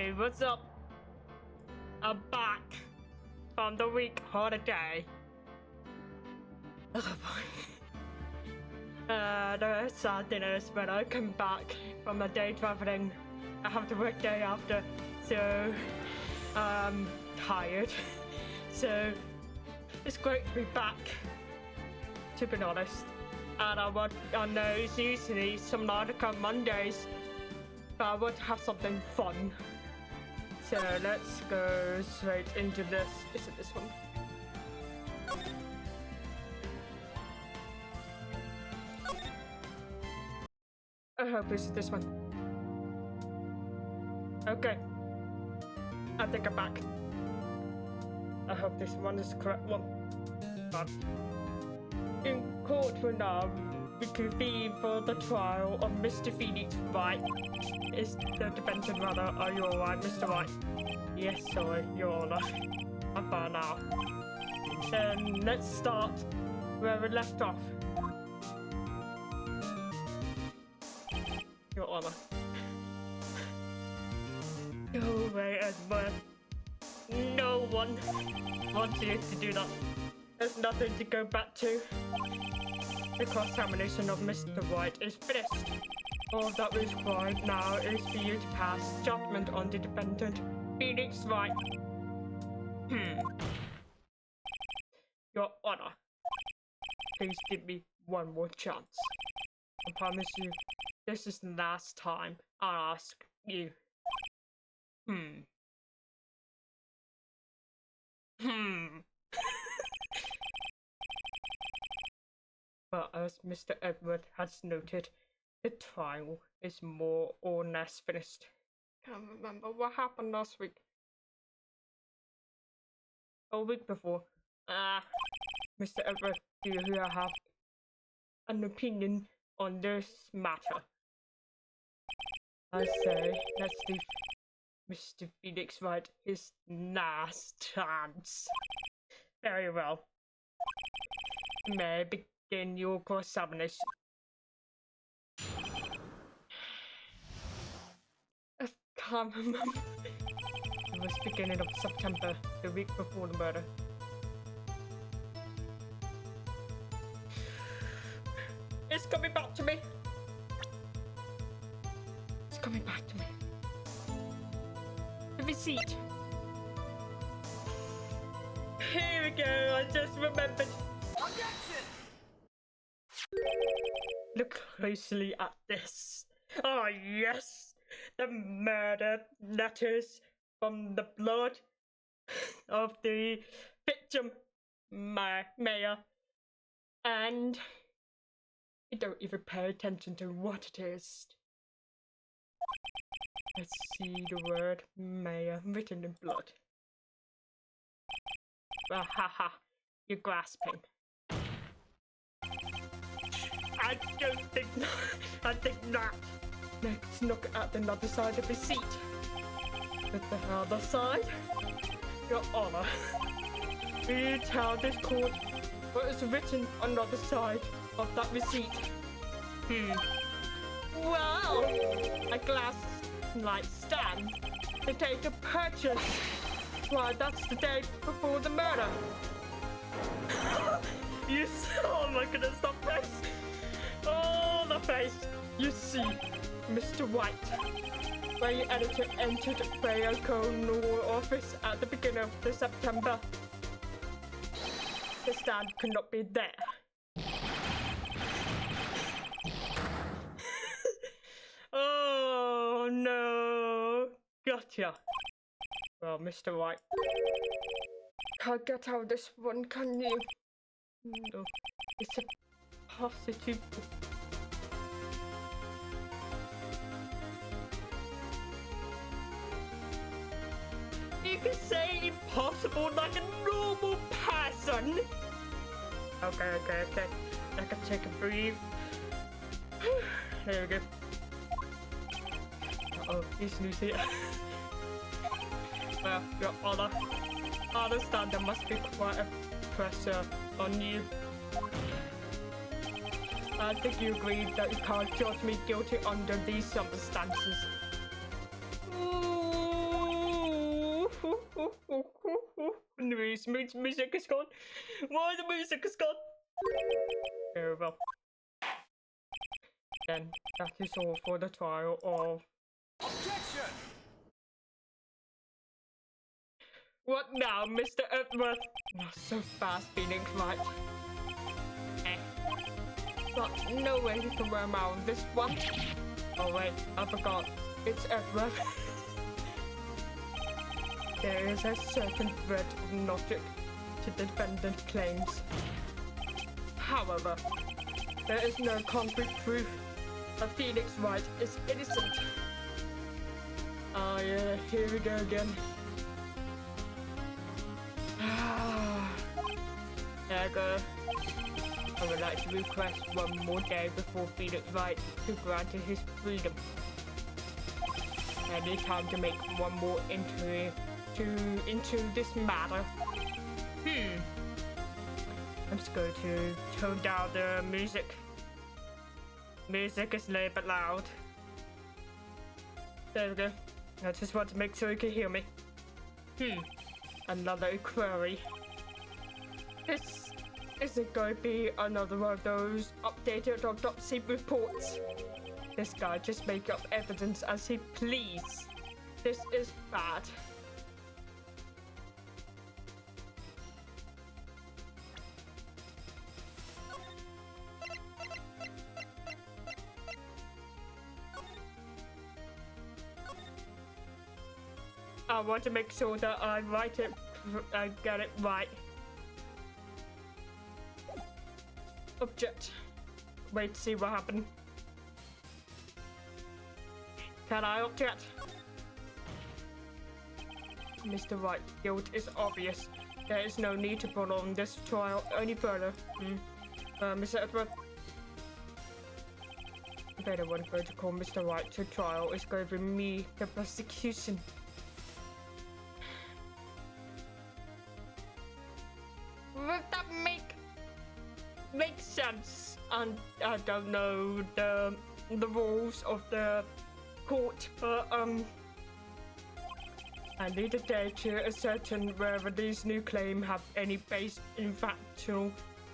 Hey, what's up? I'm back from the week holiday. Oh boy. The sad thing is when I come back from a day traveling, I have to work day after, so I'm tired. So it's great to be back, to be honest. And I know it's usually some night on Mondays, but I want to have something fun. So let's go straight into this. Is it this one? I hope it's this one. Okay. I think I'm back. I hope this one is the correct one. But in court for now, we convene for the trial of Mr. Phoenix Wright. Is the defendant rather? Are you alright, Mr. Wright? Yes, sorry, Your Honor. I'm fine now. Then let's start where we left off. Your Honor. Go away, Edward. No one wants you to do that. There's nothing to go back to. The cross-examination of Mr. Wright is finished. All that is required now is for you to pass judgment on the defendant, Phoenix Wright. Your Honor, please give me one more chance. I promise you, this is the last time I'll ask you. But as Mr. Edward has noted, the trial is more or less finished. Can't remember what happened last week. A week before. Mr. Edward, do you have an opinion on this matter? I say, let's give Mr. Phoenix Wright his last chance. Very well. May I begin your cross-examination? I can't remember. It was beginning of September, the week before the murder. It's coming back to me. It's coming back to me. The receipt. Here we go, I just remembered. Look closely at this. Oh yes, the murder letters from the blood of the victim, Mayor, and you don't even pay attention to what it is. Let's see the word Mayor written in blood. Well, haha, you're grasping. I don't think not. I think not. Let's look at the other side of the receipt. With the other side? Your Honor, will you tell this court what is written on the other side of that receipt? Well, a glass light stand. The date of purchase. Why, that's the day before the murder. You see, oh my goodness, that face. Oh, the face. You see, Mr. White, where your editor entered Bayoko Law office at the beginning of the September. The stand could not be there. Oh no, gotcha. Well, Mr. White, can't get out of this one, can you? No, it's a positive. You can say impossible like a normal person. Okay. I can take a breathe. There we go. Uh-oh, he's loose here. Well, Your Honor, I understand there must be quite a pressure on you. I think you agree that you can't judge me guilty under these circumstances. Ooh, Music is gone. Why the music is gone? Very well. Then that is all for the trial of... Objection! What now, Mr. Edward? Not so fast, Phoenix, right? But no way you can wear around this one. Oh wait, I forgot. It's Edward. There is a certain thread of logic to the defendant claims. However, there is no concrete proof that Phoenix Wright is innocent. Oh yeah, here we go again. There we go. I would like to request one more day before Phoenix Wright to grant his freedom. I need time to make one more entry into this matter. I'm just going to tone down the music. Music is a little bit loud. There we go. I just want to make sure you can hear me. Another query. This isn't going to be another one of those updated autopsy reports. This guy just make up evidence as he please. This is bad. I want to make sure that I get it right. Object. Wait to see what happened. Can I object? Mr. Wright, guilt is obvious. There is no need to prolong this trial any further. Mr. Edward? If anyone going to call Mr. Wright to trial, it's going to be me, the prosecution. Would that make sense? And I don't know the rules of the court, but I need a day to ascertain whether these new claims have any base in factual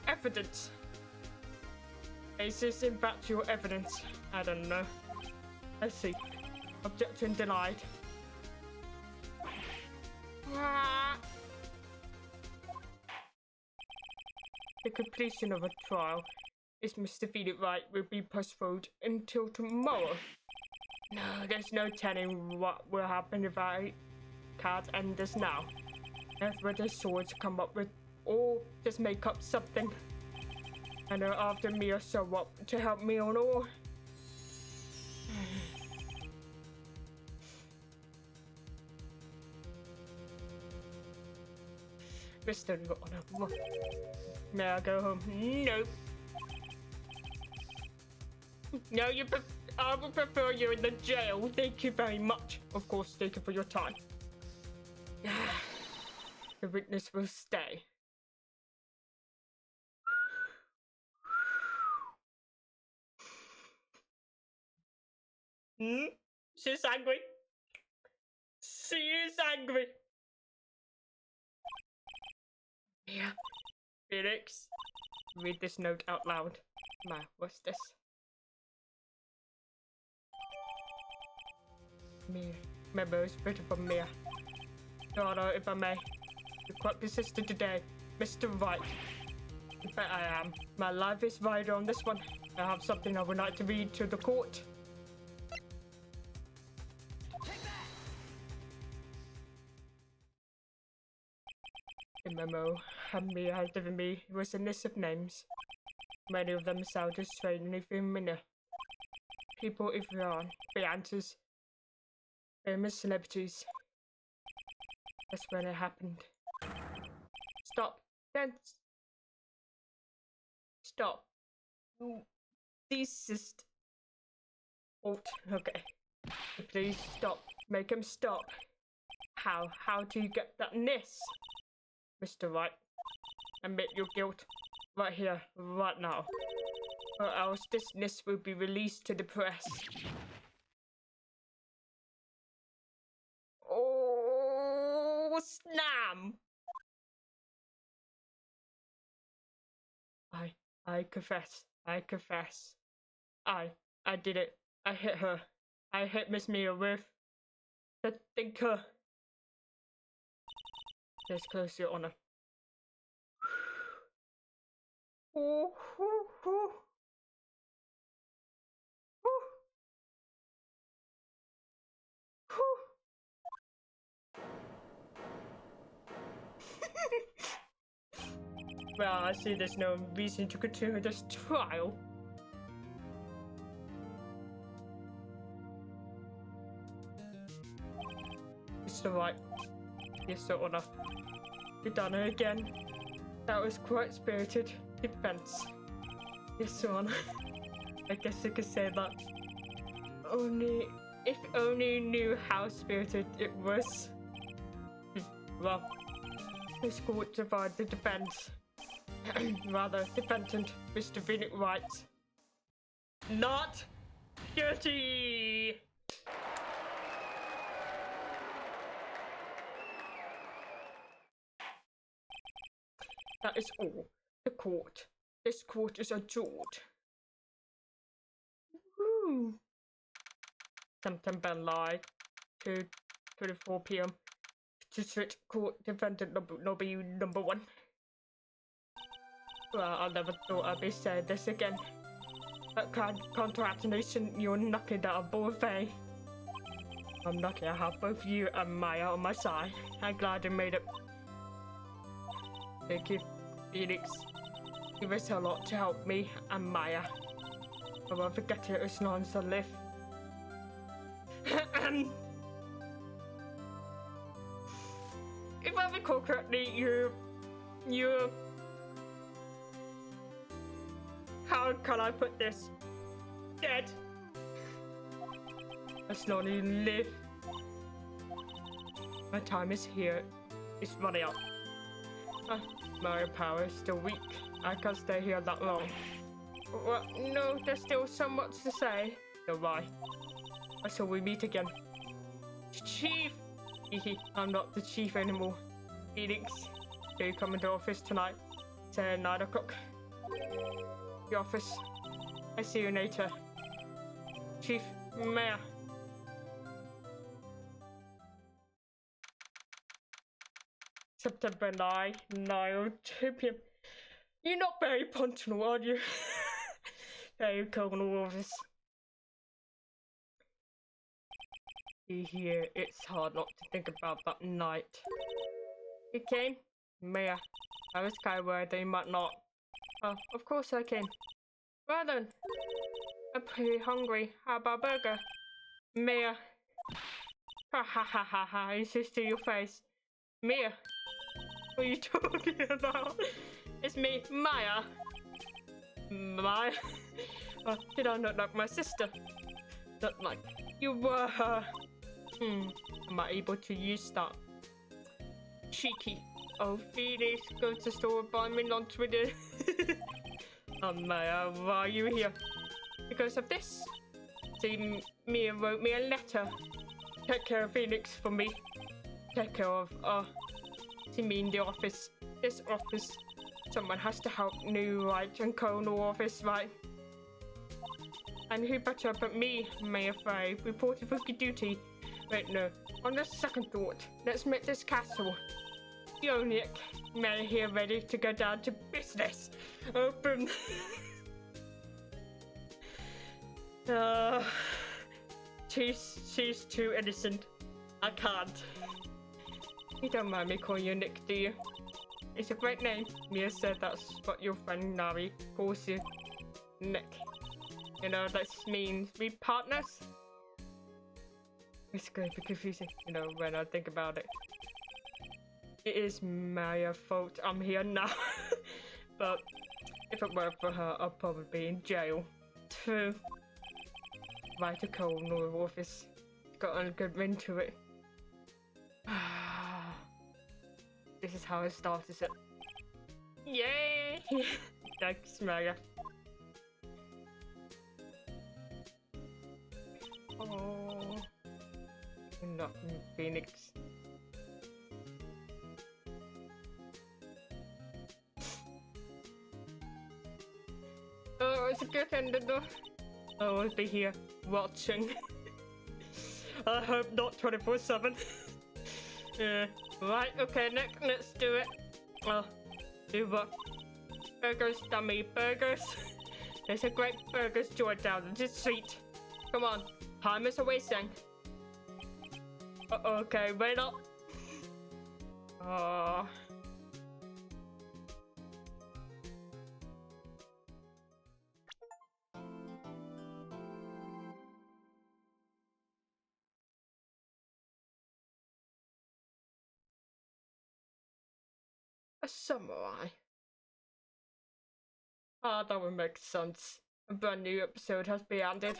evidence. Basis in factual evidence. I don't know. Let's see. Objection denied. The completion of a trial is Mr. Phoenix Wright will be postponed until tomorrow. No, there's no telling what will happen if I can't end this now. Edward is sure to come up with or just make up something. And after me or show up to help me on all. Mr. Lord, may I go home? No. No, I would prefer you in the jail. Thank you very much. Of course, thank you for your time. The witness will stay. She's angry. She is angry. Yeah. Felix, read this note out loud. Ma, what's this? Mia. Memos written from Mia. Daughter, if I may. You're quite persistent today. Mr. Wright. In fact, I am. My life is riding on this one. I have something I would like to read to the court. The memo Mia had given me was a list of names. Many of them sounded strangely familiar. People in Iran, Beyantas, famous celebrities. That's when it happened. Stop. Then stop. Desist. Alt. Okay. Please stop. Make him stop. How? How do you get that list? Mr. Wright, admit your guilt right here, right now, or else this list will be released to the press. Oh, snam! I confess. I confess. I did it. I hit her. I hit Miss Mia with the thinker. Let's close your honor. Ooh, ooh, ooh. Well, I see there's no reason to continue this trial. It's alright. Yes, Your Honor. You done it again. That was quite spirited defense. Yes, Your Honor. I guess you could say that. If only knew how spirited it was. Well, this court divided the defense. Rather, defendant, Mr. Wright. Not guilty! That is all. The court. This court is adjourned. Woo! September 9, 2:24 p.m. District Court Defendant number 1. Well, I never thought I'd be saying this again. But congratulations, you're knocking out a buffet. I'm lucky I have both you and Maya on my side. I'm glad you made it. Thank you, Phoenix. You risked a lot to help me and Maya. I won't forget it as long as I live. If I recall correctly, you... How can I put this? Dead. As long as you live. My time is here. It's running out. My power is still weak. I can't stay here that long. Well, no, there's still so much to say. So why? Until we meet again. Chief! I'm not the chief anymore. Phoenix, do you come into the office tonight? Say 9 o'clock. The office. I see you later. Chief Mayor. September 9, 9:02 p.m. You're not very punctual, are you? Hey, Colonel Office. Here, it's hard not to think about that night. You came? Mayor, I was kind of worried that you might not. Oh, of course I came. Well then, I'm pretty hungry. How about a burger? Mayor. Ha ha ha ha ha, you see to your face. Mia, what are you talking about? It's me, Maya. Maya? Oh, did I not like my sister? Not like you were her. Am I able to use that? Cheeky. Oh, Phoenix, go to the store and buy me lunch with you. Oh, Maya, why are you here? Because of this. See, Mia wrote me a letter. Take care of Phoenix for me. Take care of, see me in the office. This office. Someone has to help new Wright and Colonel office, right? And who better but me, Mayor Frey, reported for duty. Wait, no. On the second thought, let's make this castle. Yonic, Mayor here ready to go down to business. Open. She's too innocent. I can't. You don't mind me calling you Nick, do you? It's a great name. Mia said that's what your friend Nari calls you. Nick. You know, that means we partners. It's going to be confusing, you know, when I think about it. It is my fault I'm here now. But if it weren't for her, I'd probably be in jail. True. Right to Colonel office. Got a good ring to it. This is how it starts, is it? Yay! Thanks, Maya. Oh, not Phoenix. get in the door. I will be here watching. I hope not 24/7. Right, okay, Nick, let's do it. Do what? Burgers, dummy, burgers. There's a great burgers joint down the street. Come on, time is wasting. Okay, wait up. A samurai. That would make sense. A brand new episode has been added.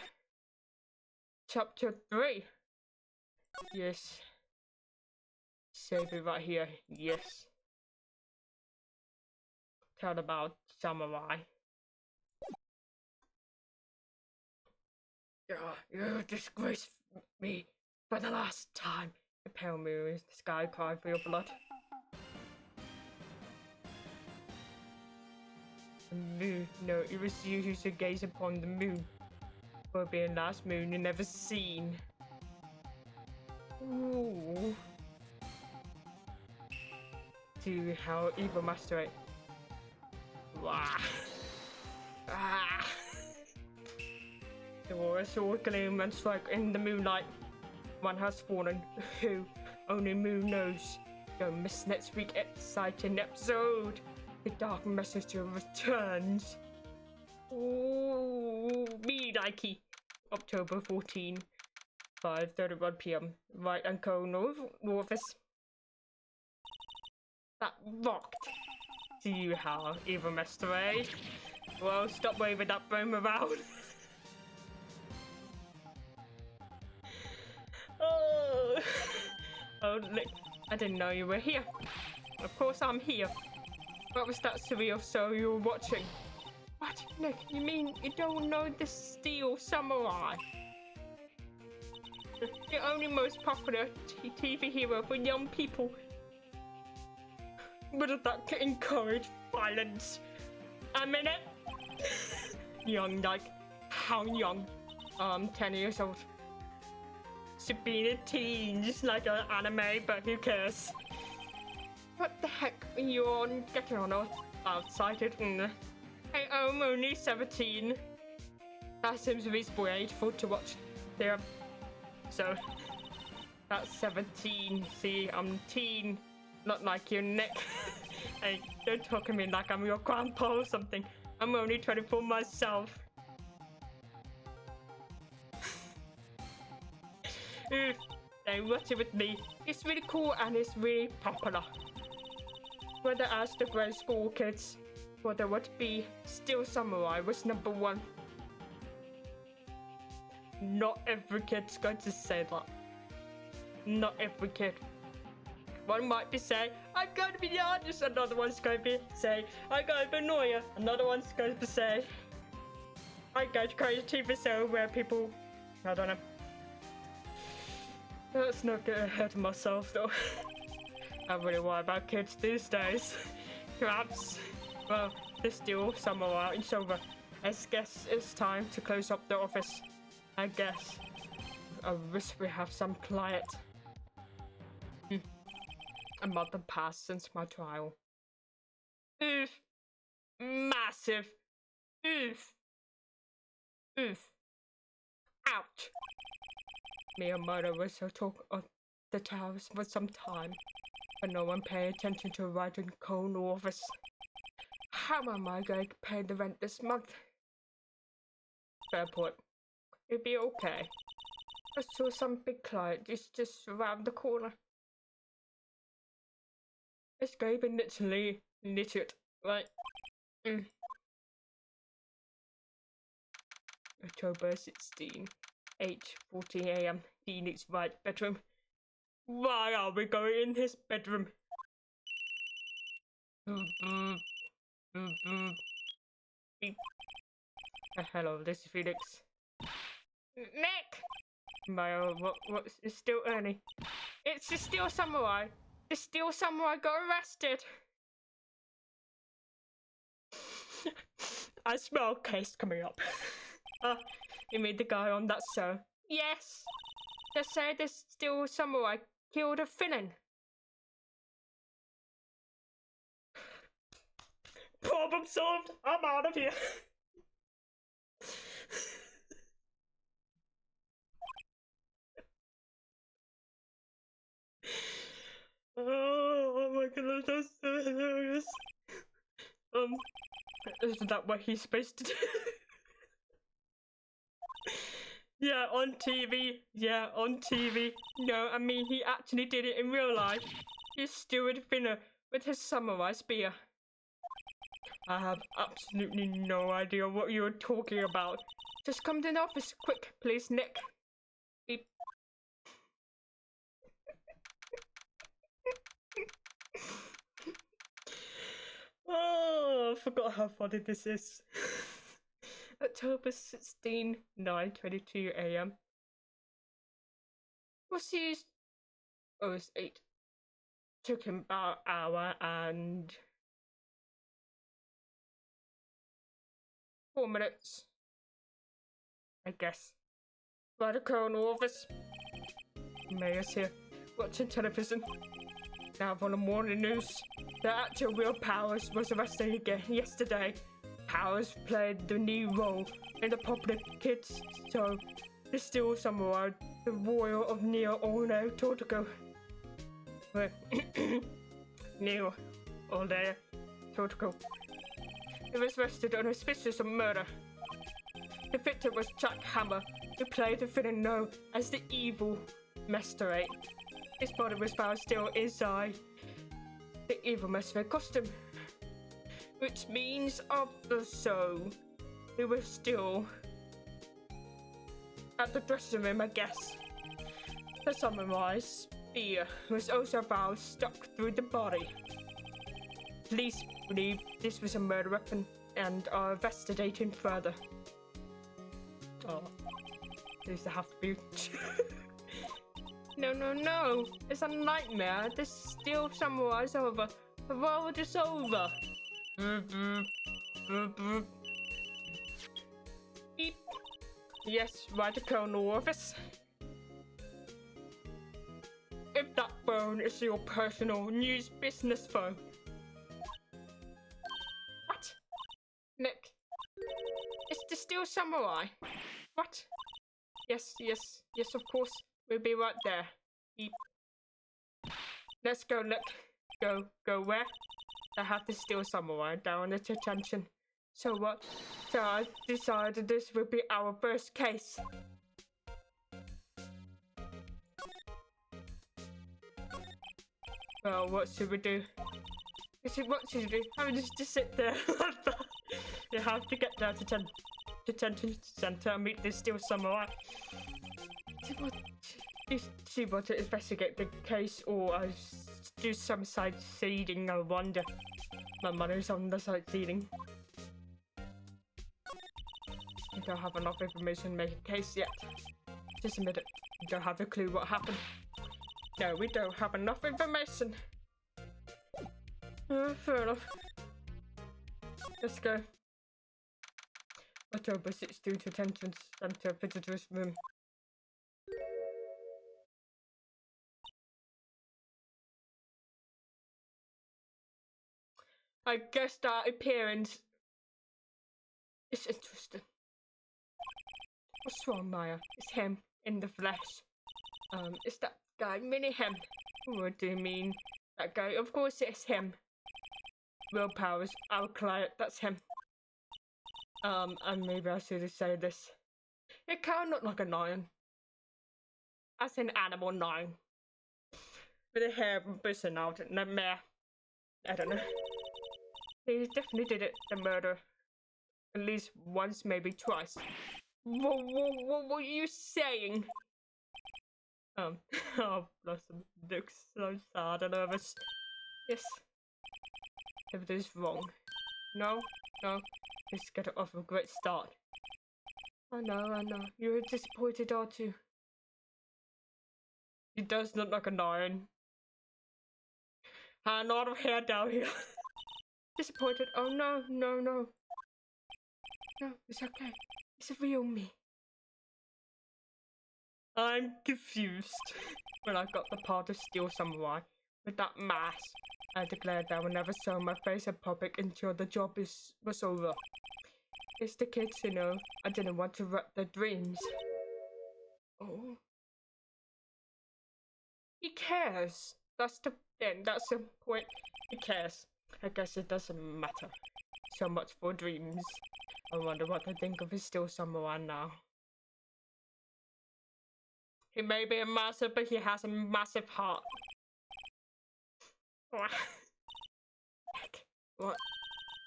Chapter 3. Yes. Save it right here. Yes. Tell about samurai. You disgraced me for the last time. The pale moon is the sky cry for your blood. The moon. No, it was you who should gaze upon the moon. For being last moon you never seen. Ooh. To how evil master it. Wow. The war is all gleam and strike in the moonlight. One has fallen. Who only moon knows. Don't miss next week's exciting episode. The Dark Messenger returns. Ooh, me likey. October 14, 5:31 p.m. Wright and Co. Office. That rocked. See you how evil Master A. Well, stop waving that broom around. Oh, look, I didn't know you were here. Of course I'm here. What was that surreal show you were watching? What, Nick, you mean you don't know the Steel Samurai? The only most popular TV hero for young people. Wouldn't that encourage violence? A minute? Young, like, how young? 10 years old. Should be in a teen, just like an anime, but who cares? What the heck are you on getting on outside it? Hey, I'm only 17. That seems reasonable age for to watch there. So, that's 17. See, I'm teen, not like you, Nick. Hey, don't talk to me like I'm your grandpa or something. I'm only 24 myself. Hey, watch it with me. It's really cool and it's really popular. Whether as the grade school kids, whether would be Steel Samurai was #1. Not every kid's going to say that. Not every kid. One might be saying, I'm going to be the artist. Another one's going to be say, I'm going to be Noya. Another one's going to say, I'm going to create a TV show where people, I don't know. Let's not get ahead of myself though. I don't really worry about kids these days. Perhaps, well, the Steel Samurai is over. I guess it's time to close up the office. I guess. I wish we have some quiet. A month had passed since my trial. Oof. Massive. Oof. Oof. Ouch. Me and Mother was to talk of the towers for some time, but no one paid attention to Wright and Co. Office. How am I going to pay the rent this month? Fair point. It'll be okay. I saw some big client just around the corner. Escape and literally lit it, right? October 16, 8:14 a.m. Phoenix Wright bedroom. Why are we going in his bedroom? Hello, this is Phoenix. Nick! What is still Ernie? It's the Steel Samurai. The Steel Samurai got arrested. I smell case coming up. You mean the guy on that show? Yes. They say there's still samurai killed a Finnan. Problem solved. I'm out of here. Oh my goodness, that's so hilarious. Isn't that what he's supposed to do? Yeah, on TV. Yeah, on TV. No, I mean, he actually did it in real life. He's Stuart Finner with his samurai spear. I have absolutely no idea what you're talking about. Just come to the office, quick, please, Nick. Beep. Oh, I forgot how funny this is. October 16, 9:22 a.m. We'll see. Oh, it's 8. Took him about an hour and 4 minutes, I guess. By the Colonel office. Mayor's here, watching television. Now on the morning news, the actor Will Powers was arrested again yesterday. Powers played the new role in the popular kids show The Steel Samurai, the Royal of Neo Ono Totoko. Neo Ono Totoko. He was arrested on suspicion of murder. The victim was Jack Hammer, who played the villain known as the Evil Masterate. His body was found still inside the Evil Masterate costume, which means after so he was still at the dressing room, I guess. The samurai spear was also found stuck through the body. Police believe this was a murder weapon and are investigating further. Oh, these have to be. No, it's a nightmare. The Steel Samurai's over. The world is over. Beep. Yes, right to Colonel office. If that phone is your personal news business phone. What? Nick. It's the Steel Samurai. What? Yes, of course. We'll be right there. Beep. Let's go, Nick. Go where? I have to Steel Samurai down at attention. So what? So I decided this will be our first case. Well, what should we do? What should we do? I mean, just sit there. You have to get there to detention center and meet the Steel Samurai. She want to investigate the case or do some sightseeing, I wonder. My money's on the sightseeing. We don't have enough information to make a case yet. Just a minute. We don't have a clue what happened. No, we don't have enough information. Fair enough. Let's go. October 16 to Detention Center Visitors Room. I guess that appearance is interesting. What's wrong, Maya? It's him in the flesh. It's that guy, mini him. What do you mean? That guy? Of course it's him. Will Powers, our client, that's him. And maybe I should have said this. It can't look like a lion. As an animal lion. With the hair bursting out and the mare. I don't know. He definitely did it, the murder. At least once, maybe twice. What were you saying? Oh, bless him. Looks so sad and nervous. Yes. Everything's wrong. No. Let's get it off a great start. I know. You're disappointed, aren't you? He does look like a lion. A lot of hair down here. Disappointed. Oh no. No, it's okay. It's a real me. I'm confused. When I got the part of Steel Samurai with that mask, I declared that I would never show my face in public until the job was over. It's the kids, you know. I didn't want to wreck their dreams. Oh. He cares. That's the thing. That's the point. He cares. I guess it doesn't matter so much for dreams. I wonder what they think of his Steel Samurai now. He may be a massive, but he has a massive heart. What?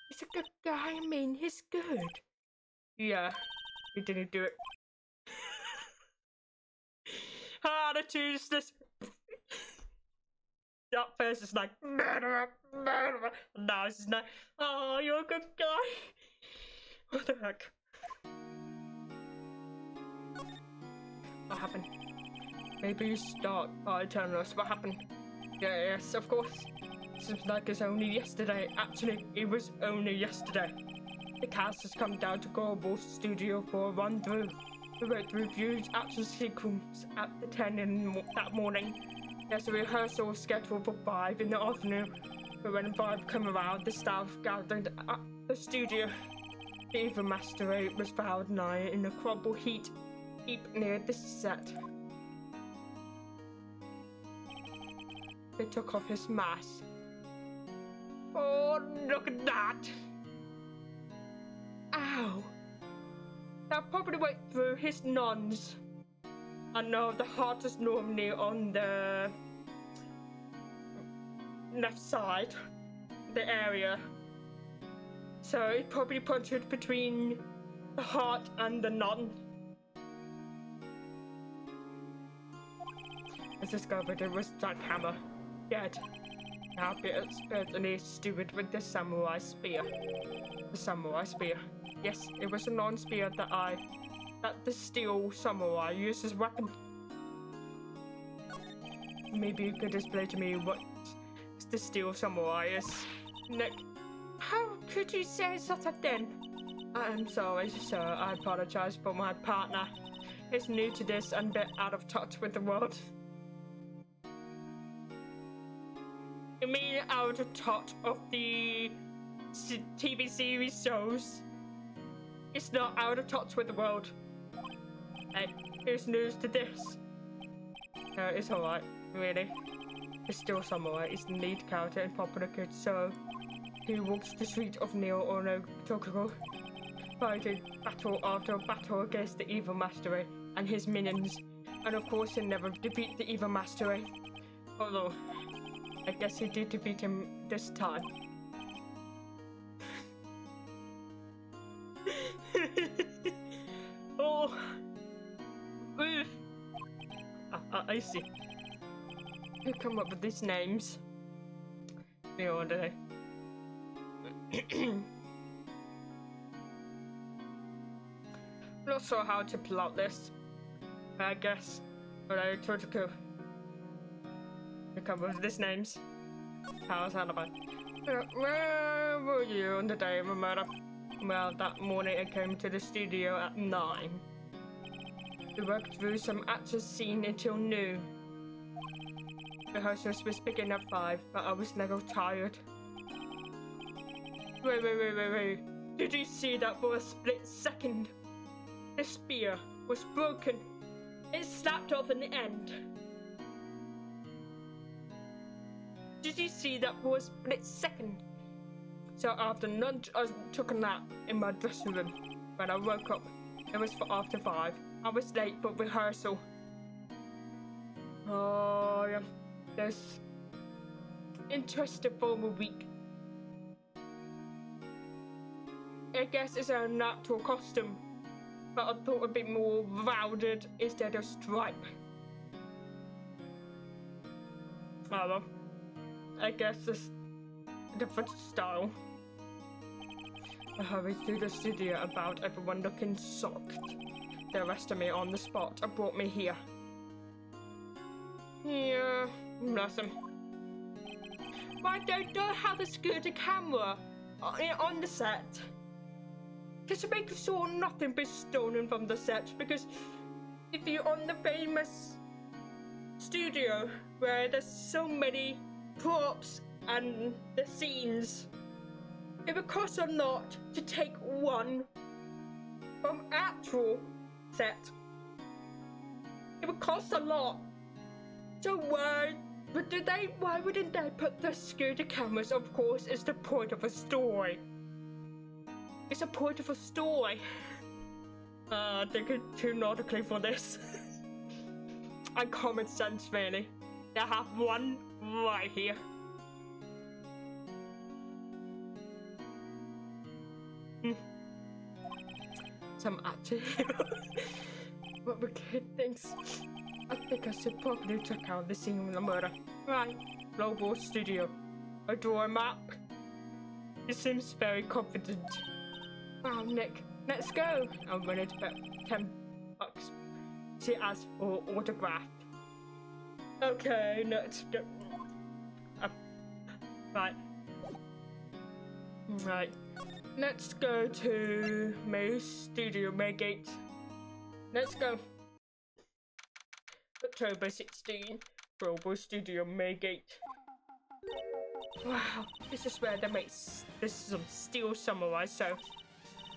He's a good guy. I mean, he's good. Yeah, he didn't do it. How to choose this? That first is like murderer, murderer. Now it's like, oh, you're a good guy. What the heck? What happened? Maybe you start by telling us what happened. Yes, of course. Seems like it's only yesterday. Actually, it was only yesterday. The cast has come down to Global Studio for a run-through. We went through reviews, action sequence at the 10 that morning. There's a rehearsal scheduled for 5 in the afternoon. But when 5 come around, the staff gathered at the studio. The evil master was found lying in a crumbled heap near the set. They took off his mask. Oh, look at that! Ow! That probably went through his nuns. I know the heart is normally on the left side, the area. So it probably punctured between the heart and the nun. I discovered it was Jackhammer, dead. Now it's certainly stewed with the samurai spear. The samurai spear. Yes, it was a non-spear that the Steel Samurai used as weapon. Maybe you could explain to me what the Steel Samurai is. Nick, how could you say such a thing? I'm sorry, sir. I apologize for my partner. He's new to this and a bit out of touch with the world. You mean out of touch of the TV series shows? It's not out of touch with the world. Hey, here's news to this. No, it's alright, really. It's Steel Samurai is the lead character in Popular Kids, so he walks the street of Neo Ono Tokyo, fighting battle after battle against the evil master and his minions, and of course he'll never defeat the evil master. Although, I guess he did defeat him this time. Oh, oof. I see. Who come up with these names? Me or do they? Not sure how to plot this. I guess, but I tried to go. Who come up with these names? How's alibi? Where were you on the day of the murder? Well, that morning I came to the studio at 9. We worked through some action scene until noon. Rehearsals was beginning at 5, but I was never tired. Wait. Did you see that for a split second? The spear was broken. It snapped off in the end. Did you see that for a split second? So after lunch, I took a nap in my dressing room. When I woke up, it was for after 5. I was late for rehearsal. Oh, yeah. There's interesting formal week. I guess it's a natural costume, but I thought a bit more rounded instead of stripe. Oh well, I guess it's a different style. I hurried through the studio about everyone looking shocked. They arrested me on the spot and brought me here. Yeah, bless them. Why don't they have a scooter camera on the set? just make sure nothing be stolen from the set, because if you're on the famous studio where there's so many props and the scenes, it would cost a lot to take one from actual set. It would cost a lot. So why wouldn't they put the security cameras? Of course, it's the point of a story. It's a point of a story. I think it's too nautically for this. And common sense, really. They have one right here. Some action hero. What the kid thinks. I think I should probably check out the scene of the murder. Right, Global Studio. I draw a map. He seems very confident. Wow, Nick, let's go. I'm willing to bet $10. She asked for autograph. Okay, let's go. Right. Right. Let's go to Maygate. Let's go. October 16, Global Studio Maygate. Wow, this is where they make some steel samurai, so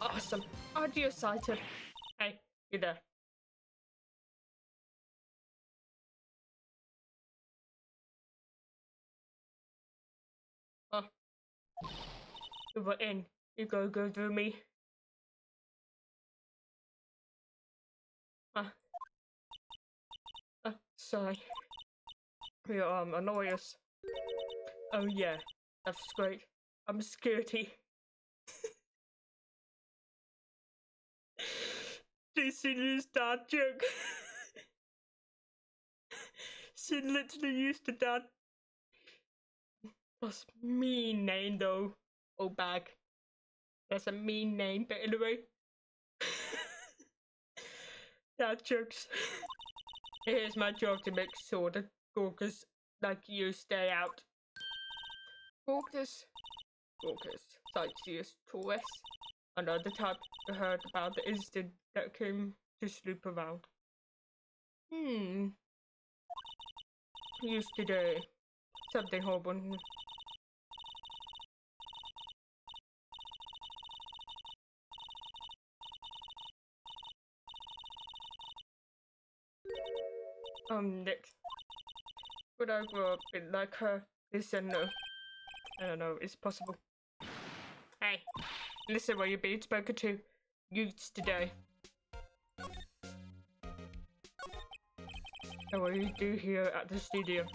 awesome. Aren't you excited? Hey, you there? Oh, you were in. You go through me. Sorry. You're annoyous. Oh yeah, that's great. I'm security. This used that joke. She literally used that. That's a mean name though. Oh bag. That's a mean name, but anyway. That jokes. Here's my job to make sure that Gorkas like you stay out. Gorkas, sightseers, tourists, another type I heard about the incident that came to sloop around. Used today. Something horrible. Nick. Would I grow up in like her? Listen, no. I don't know, it's possible. Hey, listen while you're being spoken to. Youths today. And what you do here at the studio.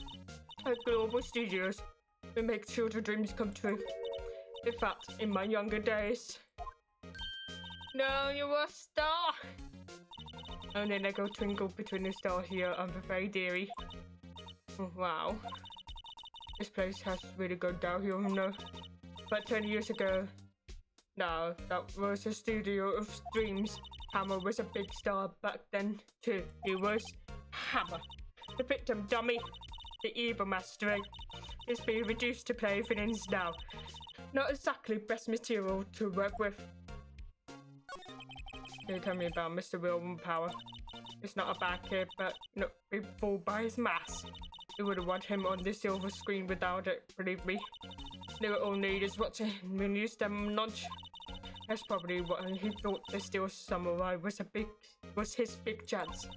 At Global Studios, we make children's dreams come true. In fact, in my younger days. No, you were a star! And then I go twinkle between the stars here and the very dearie. Wow. This place has really gone downhill, you know. But 10 years ago, no, that was a studio of dreams. Hammer was a big star back then, too. He was Hammer. The victim dummy. The evil master is being reduced to play villains now. Not exactly best material to work with. They tell me about Mr. Willpower. He's not a bad kid, but not be fooled by his mask. You wouldn't want him on the silver screen without it, believe me. They were all need is watching him and use them nudge. That's probably what he thought the Steel Samurai was his big chance.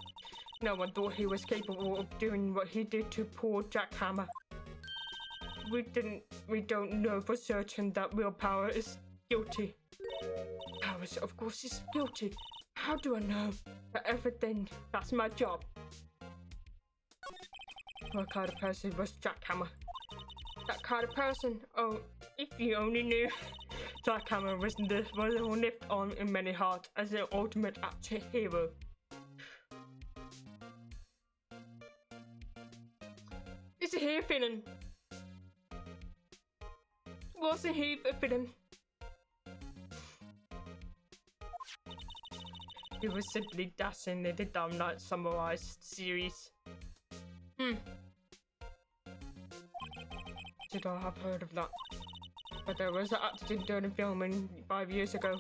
No one thought he was capable of doing what he did to poor Jack Hammer. We don't know for certain that Willpower is guilty. Powers, of course, is guilty. How do I know? But everything, that's my job. What kind of person was Jack Hammer? That kind of person? Oh, if you only knew. Jack Hammer was lived on in many hearts as the ultimate action hero. Is he a villain? Wasn't he a villain? He was simply dashing in the Dumb Night Samurai series. Should I have heard of that? But there was an accident during filming 5 years ago.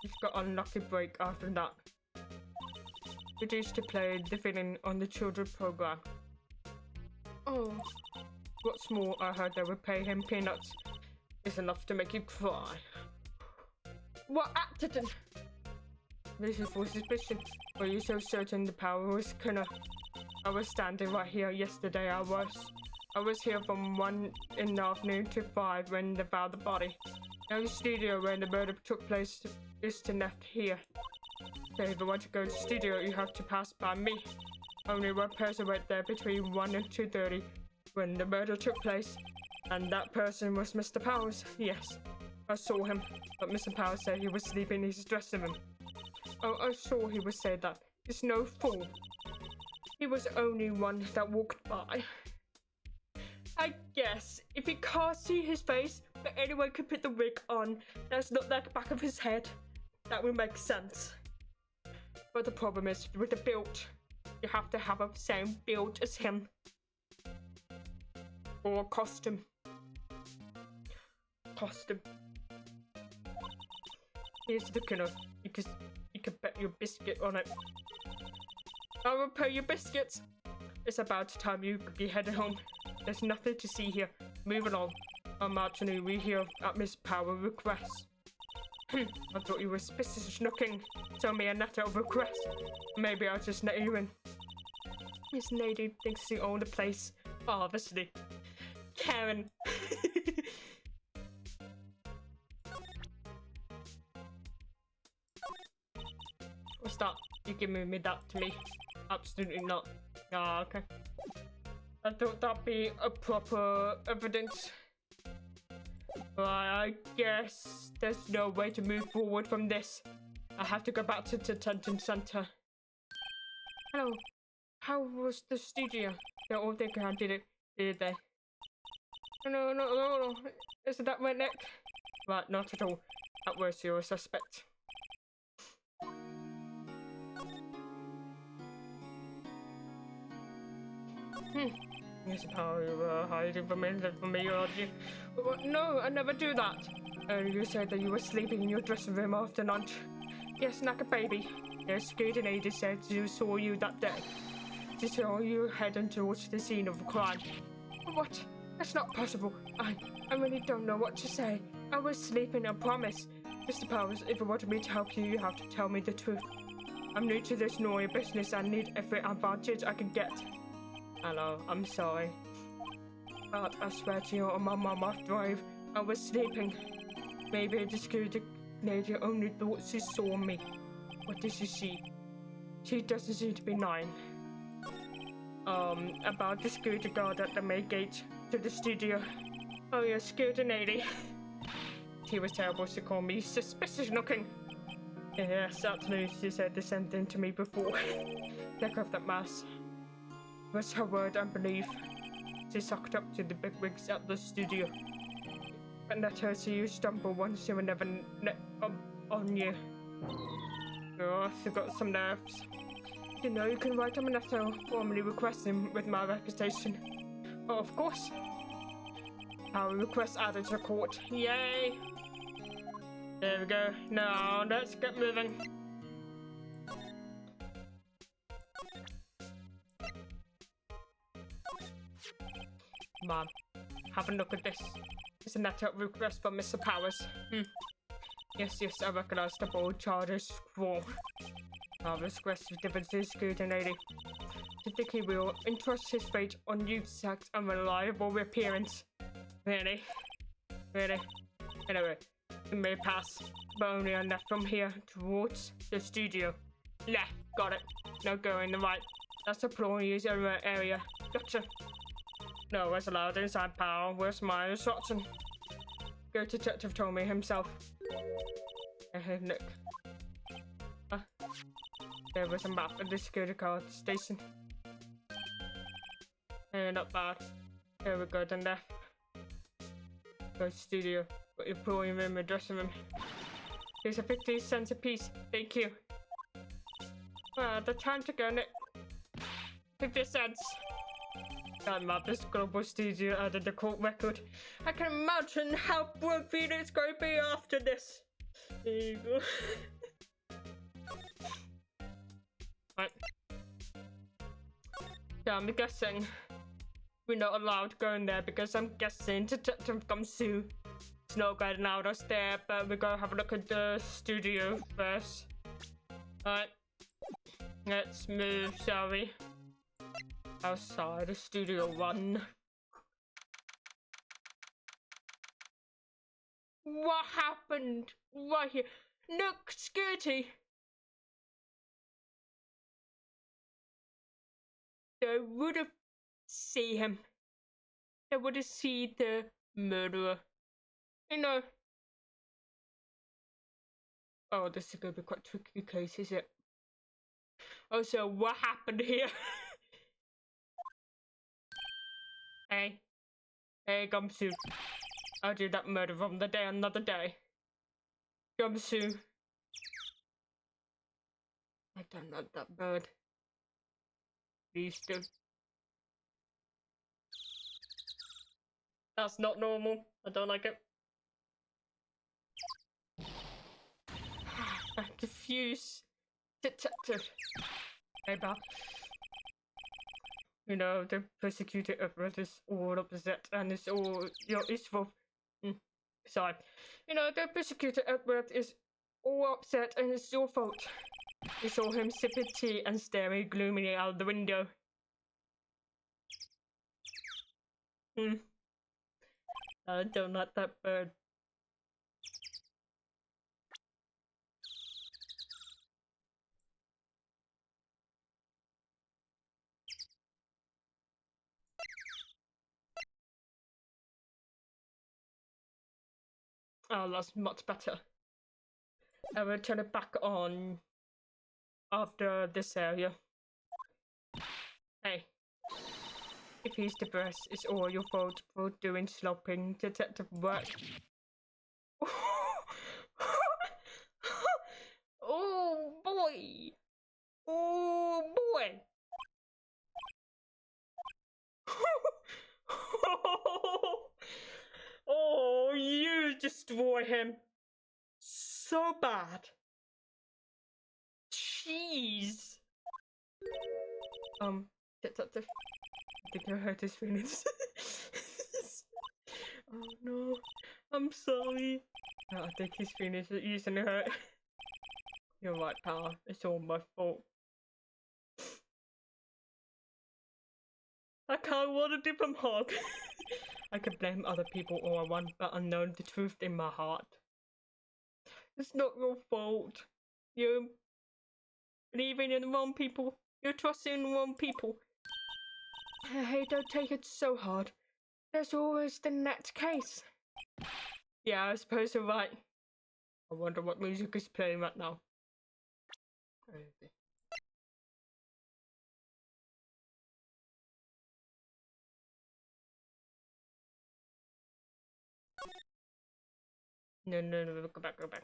He's got a lucky break after that. Reduced to play the villain on the children's program. Oh. What's more, I heard they would pay him peanuts. It's enough to make you cry. What accident? This is for suspicion. Were you so certain the power was Connor? I was standing right here yesterday. I was here from 1 in the afternoon to 5 when they found the body. Now the studio where the murder took place is to left here. So if you want to go to the studio, you have to pass by me. Only one person went there between 1 and 2:30 when the murder took place. And that person was Mr. Powers. Yes, I saw him. But Mr. Powers said he was sleeping in his dressing room. Oh, I saw he was saying that. It's no fool. He was the only one that walked by. I guess if you can't see his face, but anyone could put the wig on that's not like the back of his head, that would make sense. But the problem is with the build, you have to have the same build as him. Or costume. Here's the killer. You can bet your biscuit on it. I will pay your biscuits. It's about time you could be headed home. There's nothing to see here. Move along. I'm actually here at Miss Power request. I thought you were suspicious looking. Tell me a letter of request. Maybe I'll just let you in. Miss Lady thinks she owns the place. Obviously. Karen. What's that? You giving me that to me? Absolutely not. Ah, okay. I thought that'd be a proper evidence. But I guess there's no way to move forward from this. I have to go back to the detention center. Hello. How was the studio? They all think I did it, did they? No. Isn't that my neck? Right, not at all. At worst, you're a suspect. Yes, how you were hiding from me, aren't you? No, I never do that. You said that you were sleeping in your dressing room after lunch. Yes, like a baby. Your security lady said she saw you that day. She saw you heading towards the scene of a crime. What? That's not possible. I really don't know what to say. I was sleeping, I promise. Mr. Powers, if you want me to help you, you have to tell me the truth. I'm new to this naughty business and need every advantage I can get. Hello, I'm sorry. But I swear to you on my mama's drive, I was sleeping. Maybe the security lady only thought she saw me. What did she see? She doesn't seem to be lying. About the security guard at the main gate to the studio. Oh, yeah, security lady. She was terrible. She called me suspicious looking. Yes, actually, she said the same thing to me before. Take off that mask. Was her word and belief. She sucked up to the bigwigs at the studio. And let her see you stumble once she would never let on you. Oh, she got some nerves. You know, you can write them a letter formally requesting with my reputation. Oh, of course. Our request added to court. Yay! There we go. Now, let's get moving. Mom, have a look at this. It's a letter request from Mr. Powers. Yes, I recognize the bold charges scroll. Our request with differences, security lady. Do you think he will entrust his fate on you, such unreliable appearance? Really? Anyway, it may pass, but only on left from here towards the studio. Left, got it. No going the right. That's the employee's area. Gotcha. No, it's allowed inside power. Where's my instruction? Go detective told me himself. Look. There was a map at the security guard station. Not bad. There we go, then left. Go to studio. Got your employee room and dressing room. Here's a 50 cents a piece. Thank you. The time to go, Nick. 50 cents. That map is global studio added the court record. I can imagine how broke Phoenix is going to be after this. There you go. Right. So I'm guessing we're not allowed to go in there because I'm guessing Detective Gumshoe is not getting out us there, but we're gonna have a look at the studio first. Alright. Let's move, shall we? Outside of Studio 1. What happened? Right here. Look, Skirty! They would have seen him. They would have seen the murderer. You know. Oh, this is gonna be quite a tricky case, is it? Oh, so what happened here? Hey. Hey, Gumshoe. I'll do that murder from the day another day. Gumshoe. I don't like that bird. Please do. That's not normal. I don't like it. Diffuse. Detective. Hey, Bob. You know, the persecuted upward is all opposite and it's all it's for. Sorry. You know, the persecuted upward is all upset and it's your fault. You saw him sipping tea and staring gloomily out the window. I don't like that bird. Oh, that's much better. I will turn it back on after this area. Hey. If he's depressed, it's all your fault for doing slopping detective work. Oh boy! Oh boy! Oh, you destroy him so bad. Jeez. Detective. I think I hurt his feelings. Oh no, I'm sorry. No, I think his feelings are easily hurt. You're right, pal. It's all my fault. I can't want to give him a hug. I can blame other people all I want, but I know the truth in my heart. It's not your fault. You're believing in the wrong people. You're trusting the wrong people. Hey, don't take it so hard. There's always the next case. Yeah, I suppose you're right. I wonder what music is playing right now. No, go back.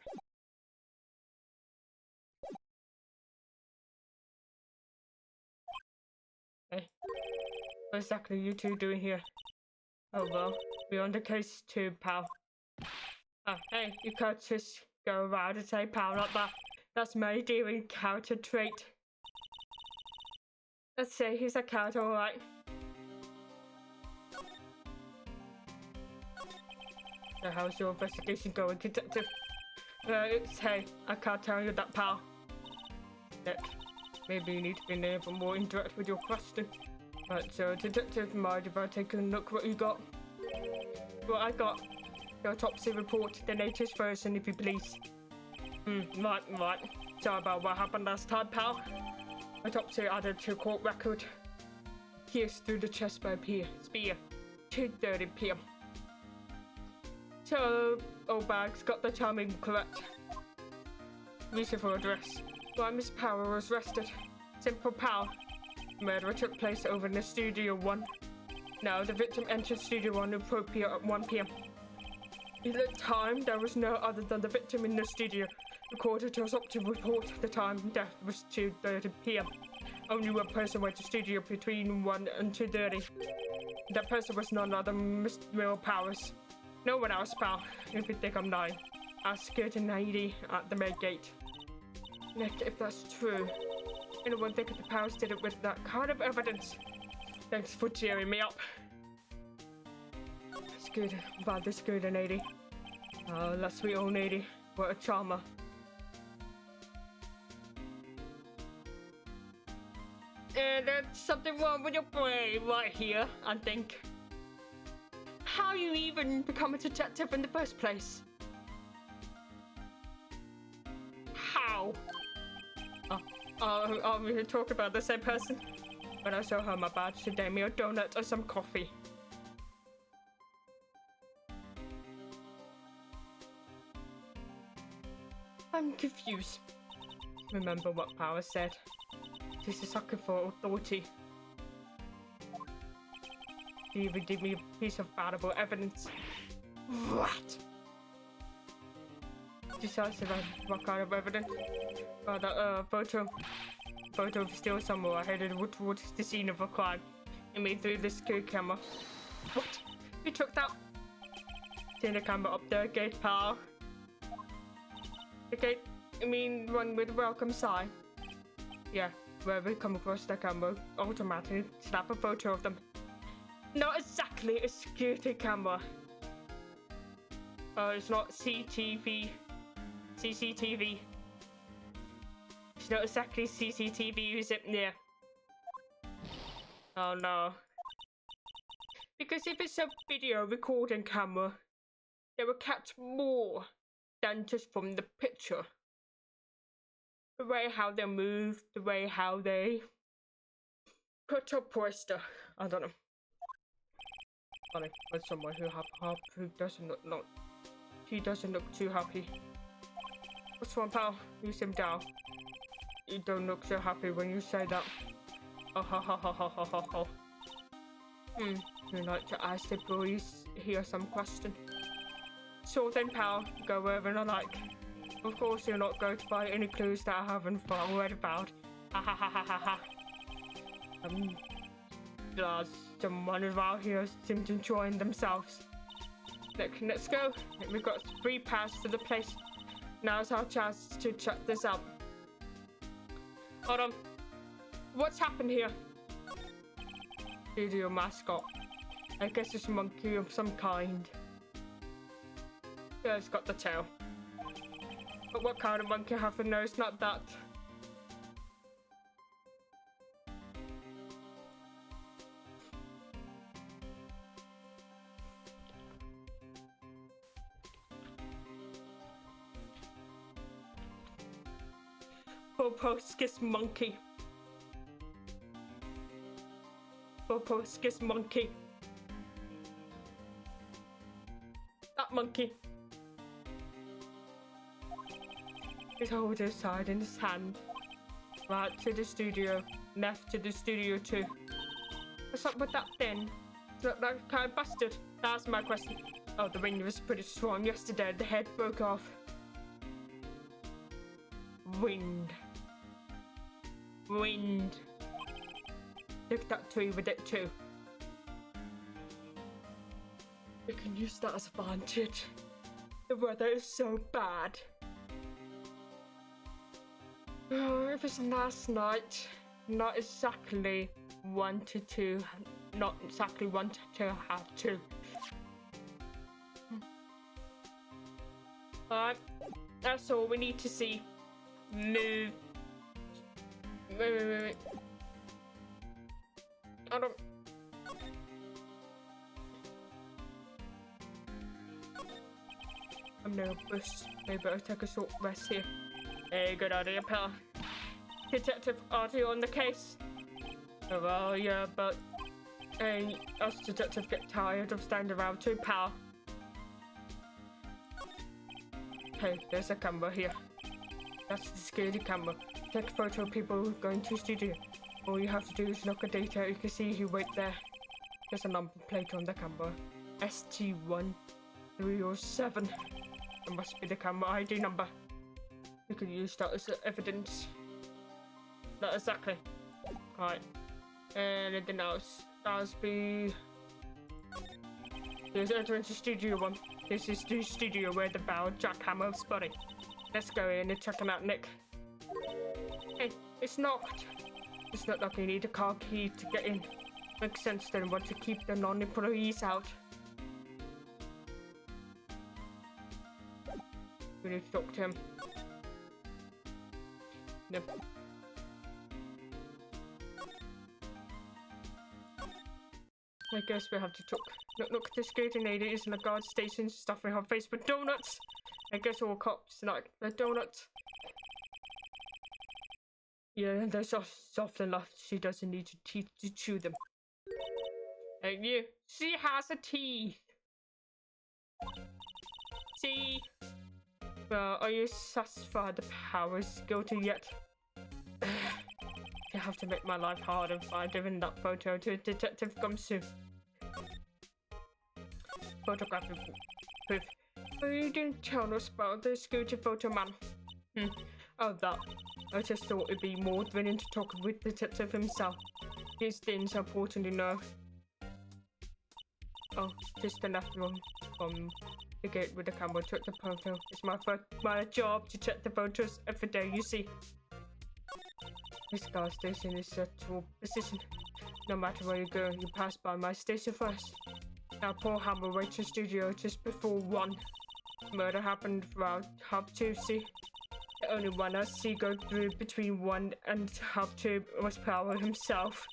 Hey, what exactly are you two doing here? Oh well, we're on the case too, pal. Oh, hey, you can't just go around and say pal like that. That's my dealing character trait. Let's say he's a cat, alright. So how's your investigation going, detective? Hey, I can't tell you that, pal. Look, maybe you need to be a little more indirect with your question. Right, so detective, mind if I take a look what you got? What I got? The autopsy report, the latest version, if you please. Right. Sorry about what happened last time, pal. Autopsy added to court record. Pierced through the chest by a spear. 2:30 p.m. So, old bag's got the timing correct. Reason for address. Why Miss Power was arrested. Simple, pal. Murder took place over in the Studio 1. Now, the victim entered Studio 1 appropriate at 1 p.m. At the time, there was no other than the victim in the studio. According to autopsy report, the time of death was 2:30 p.m. Only one person went to studio between 1 and 2:30. That person was none other than Mr. Will Powers. No one else, pal, if you think I'm lying. I scared an lady at the main gate. Nick, if that's true, anyone think the powers did it with that kind of evidence? Thanks for cheering me up. It's good. Rather scared an lady. Oh, that sweet old lady. What a charmer. There's something wrong with your brain right here, I think. How you even become a detective in the first place? How? Are we talk about the same person? When I show her my badge, she gave me a donut or some coffee. I'm confused. Remember what Power said. She's a sucker for authority. She even gave me a piece of valuable evidence. What? Decisive what kind of evidence? That photo of still somewhere I headed towards the scene of a crime. It made through the security camera. What? You took that? Seen the camera up there, gate pal. The gate, I mean one with a welcome sign. Yeah, wherever we come across the camera, automatically snap a photo of them. Not exactly a security camera. It's not CCTV. It's not exactly CCTV, is it? Yeah. Oh no. Because if it's a video recording camera, they will catch more than just from the picture. The way how they move, the way how they put a poster. I don't know. Funny, with someone who doesn't look he doesn't look too happy. What's wrong, pal? You seem down. You don't look so happy when you say that. Oh ha ha ha ha ha ha ha. You'd like to ask the boys here some question. So then, pal, go wherever I like. Of course, you're not going to find any clues that I haven't read about. Ha ha ha ha ha ha. Someone around here seems enjoying themselves. Look, let's go. We've got 3 paths to the place. Now's our chance to check this out. Hold on. What's happened here? Studio mascot. I guess it's a monkey of some kind. Yeah, it's got the tail. But what kind of monkey have a nose? Not that. Proboscis monkey. Proboscis monkey. That monkey. He's holding his side in his hand. Right to the studio. Left to the studio too. What's up with that thing? That kind of busted? That's my question. Oh, the ring was pretty strong yesterday. The head broke off. Wind. Look at that tree with it too. We can use that as advantage. The weather is so bad. Oh, if it's last night, not exactly 1 to 2, not exactly 1 to half 2. Alright, that's all we need to see. Move. Wait. I don't... I'm nervous. Maybe I'll take a short rest here. Hey, good idea, pal. Detective, are you on the case? Oh, well, yeah, but... Hey, us detectives get tired of standing around too, pal. Hey, there's a camera here. That's the security camera. Take a photo of people going to the studio. All you have to do is look at data. You can see who went there. There's a number plate on the camera. ST1307. It must be the camera ID number. You can use that as evidence. Not exactly. Right. Anything else? That must be... There's entering to studio 1. This is the studio where the bow jackhammer's buddy. Let's go in and check him out, Nick. Hey, it's locked. It's not like you need a car key to get in. Makes sense then want to keep the non-employees out. We need to talk to him. Nope. I guess we have to talk. Look, the security lady is in the guard station stuffing her face with donuts. I guess all cops like the donuts. Yeah, they're soft enough. She doesn't need to teeth to chew them. Hey, you. She has a teeth. See? Well, are you satisfied the power's guilty yet? You have to make my life harder by giving that photo to Detective Gumshoe. Photographic proof. Oh, you didn't tell us about the scooter photo man. Oh, that. I just thought it'd be more thrilling to talk with the detective himself. These things are important to know. Oh, just the left one from the gate with the camera took the photo. It's my job to check the photos every day, you see. This car station is set to position. No matter where you go, you pass by my station first. Now poor Hammer waits in studio just before 1. Murder happened around 2:30, see? The only one I see go through between 1 and 2:30 was Power himself.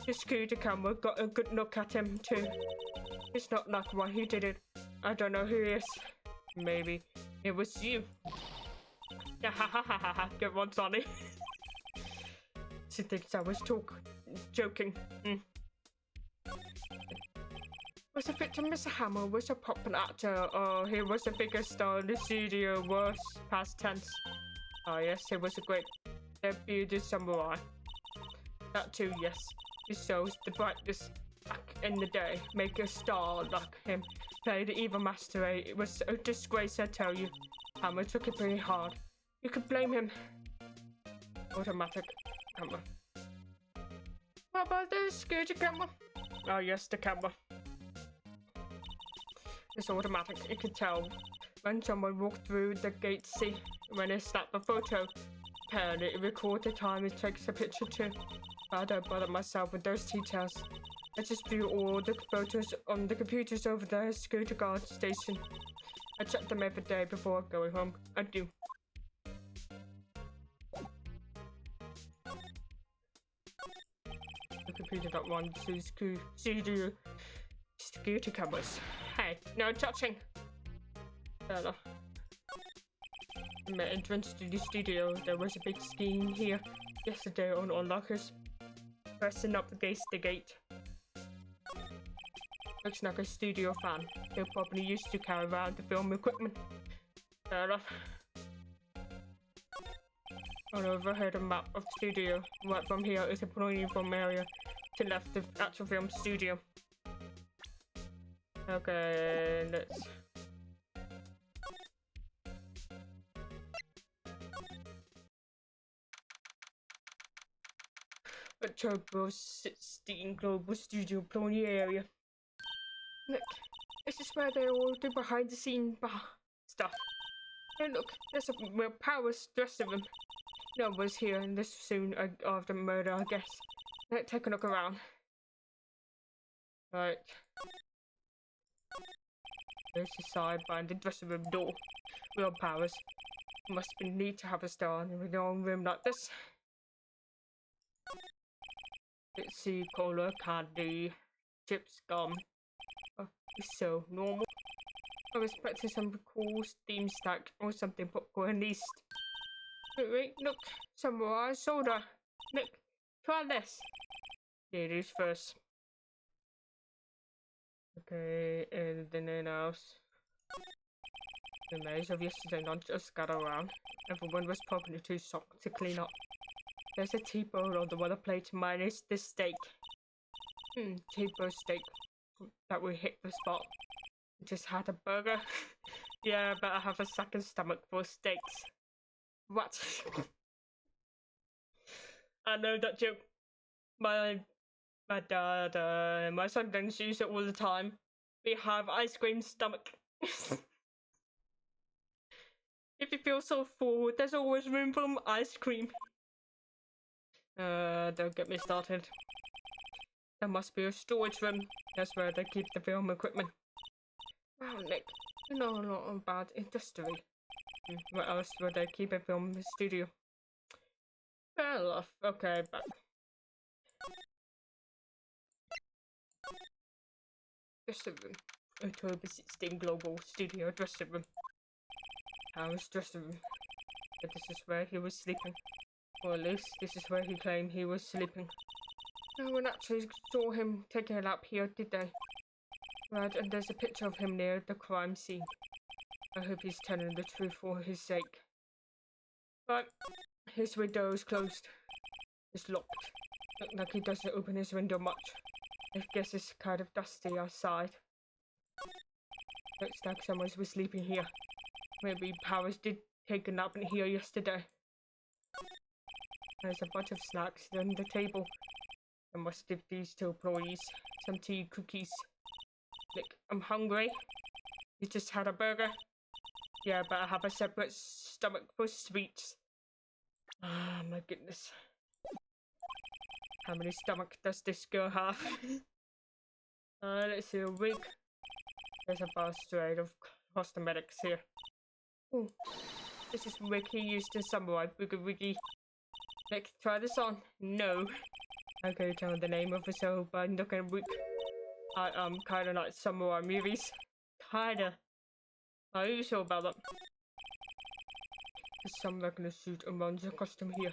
The scooter camera got a good look at him too. It's not like why he did it. I don't know who he is. Maybe it was you. Ha ha ha ha ha. Get one, Sonny. She thinks I was joking. Was the victim Mr. Hammer was a popular actor, or he was the biggest star in the studio, was past tense. Oh yes, he was a great debuted samurai. That too, yes. It shows the brightness back in the day. Make a star like him. Play the evil master. It was a disgrace, I tell you. Hammer took it pretty hard. You could blame him. Automatic camera. What about the scooter camera? Oh yes, the camera. It's automatic. You can tell when someone walked through the gate. See, when they snap a photo, apparently it records the time it takes a picture too. I don't bother myself with those details. I just view all the photos on the computers over the scooter guard station. I check them every day before going home. I do. The computer that runs the security cameras. Hey, no touching. Fair enough. In the entrance to the studio, there was a big scheme here yesterday on unlockers. Pressing up against the gate. Looks like a studio fan. They're probably used to carry around the film equipment. Fair enough. On the overhead a map of the studio. Right from here is a plenty from area to left of actual film studio. Okay, let's... A Turbo 16 Global Studio Pony area. Look, this is where they all do behind the scene stuff. And look, there's a real power dressed of him. No one was here and this soon after murder, I guess. Let's take a look around. Right. There's the side behind the dressing room door. Real powers. Must be neat to have a star in a long room like this. Let's see, cola, candy, chips, gum. Oh, it's so normal. I was expecting some cool steam stack or something popcorn at least. Wait, look, samurai soda. Look, try this. Ladies first. Okay, anything else? The maze of yesterday not just got around. Everyone was probably too shocked to clean up. There's a T-bone on the water plate minus the steak. T-bone steak. That will hit the spot. Just had a burger. Yeah, but I have a second stomach for steaks. What? I know that joke. My dad, my son doesn't use it all the time. We have ice cream stomach. If you feel so full, there's always room for ice cream. Don't get me started. There must be a storage room. That's where they keep the film equipment. Wow, Nick, you know a lot about industry. Where else would they keep a film studio? Fair enough. Okay, but dressing room. October 16 Global Studio dressing room. How's dressing room? But this is where he was sleeping. Or at least this is where he claimed he was sleeping. No one actually saw him taking a nap here, did they? Right, and there's a picture of him near the crime scene. I hope he's telling the truth for his sake. But his window is closed. It's locked. Looks like he doesn't open his window much. I guess it's kind of dusty outside. Looks like someone was sleeping here. Maybe Powers did take a nap in here yesterday. There's a bunch of snacks on the table. I must give these to employees. Some tea, cookies. Nick, I'm hungry. You just had a burger? Yeah, but I have a separate stomach for sweets. Ah, my goodness. How many stomach does this girl have? Let's see, a wig. There's a vast array of cosmetics here. Oh, this is wig he used in Samurai Boogie Wiggy. Nick, try this on. No. I can tell the name of the show by looking at wig. I kinda like samurai movies. Kinda. Are you sure about that? There's some regular suit around the costume here.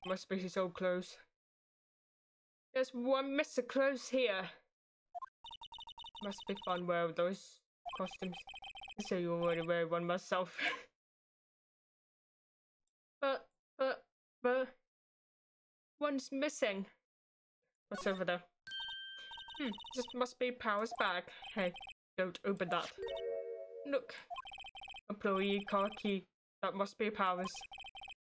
Must be his old clothes. There's one Mr. Clothes here. Must be fun wearing those costumes. So you already wear one myself. but one's missing. What's over there? This must be Power's bag. Hey, don't open that. Look. Employee car key. That must be Powers.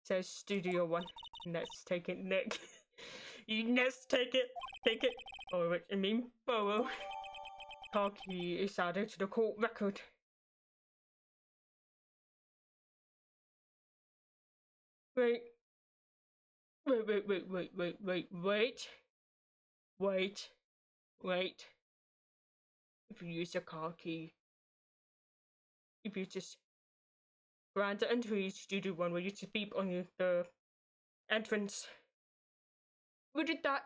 Says Studio 1. Let's take it, Nick. Let's take it. Take it. Oh, wait, I mean, borrow. Car key is added to the court record. Wait. Wait. If you use a car key, if you just grant the entry to Studio 1 where you just beep on the entrance, wouldn't that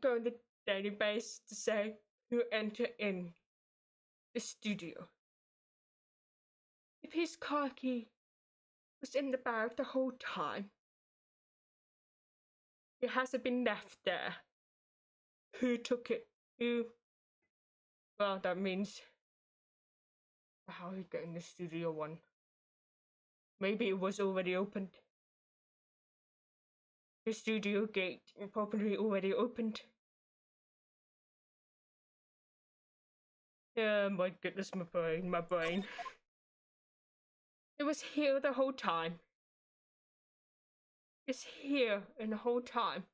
go in the database to say who entered in the studio? If his car key was in the bag the whole time, it hasn't been left there. Who took it? Who? Well, that means how he got in the Studio 1. Maybe it was already opened. The studio gate probably already opened. My goodness, my brain. It was here the whole time. It's here in the whole time.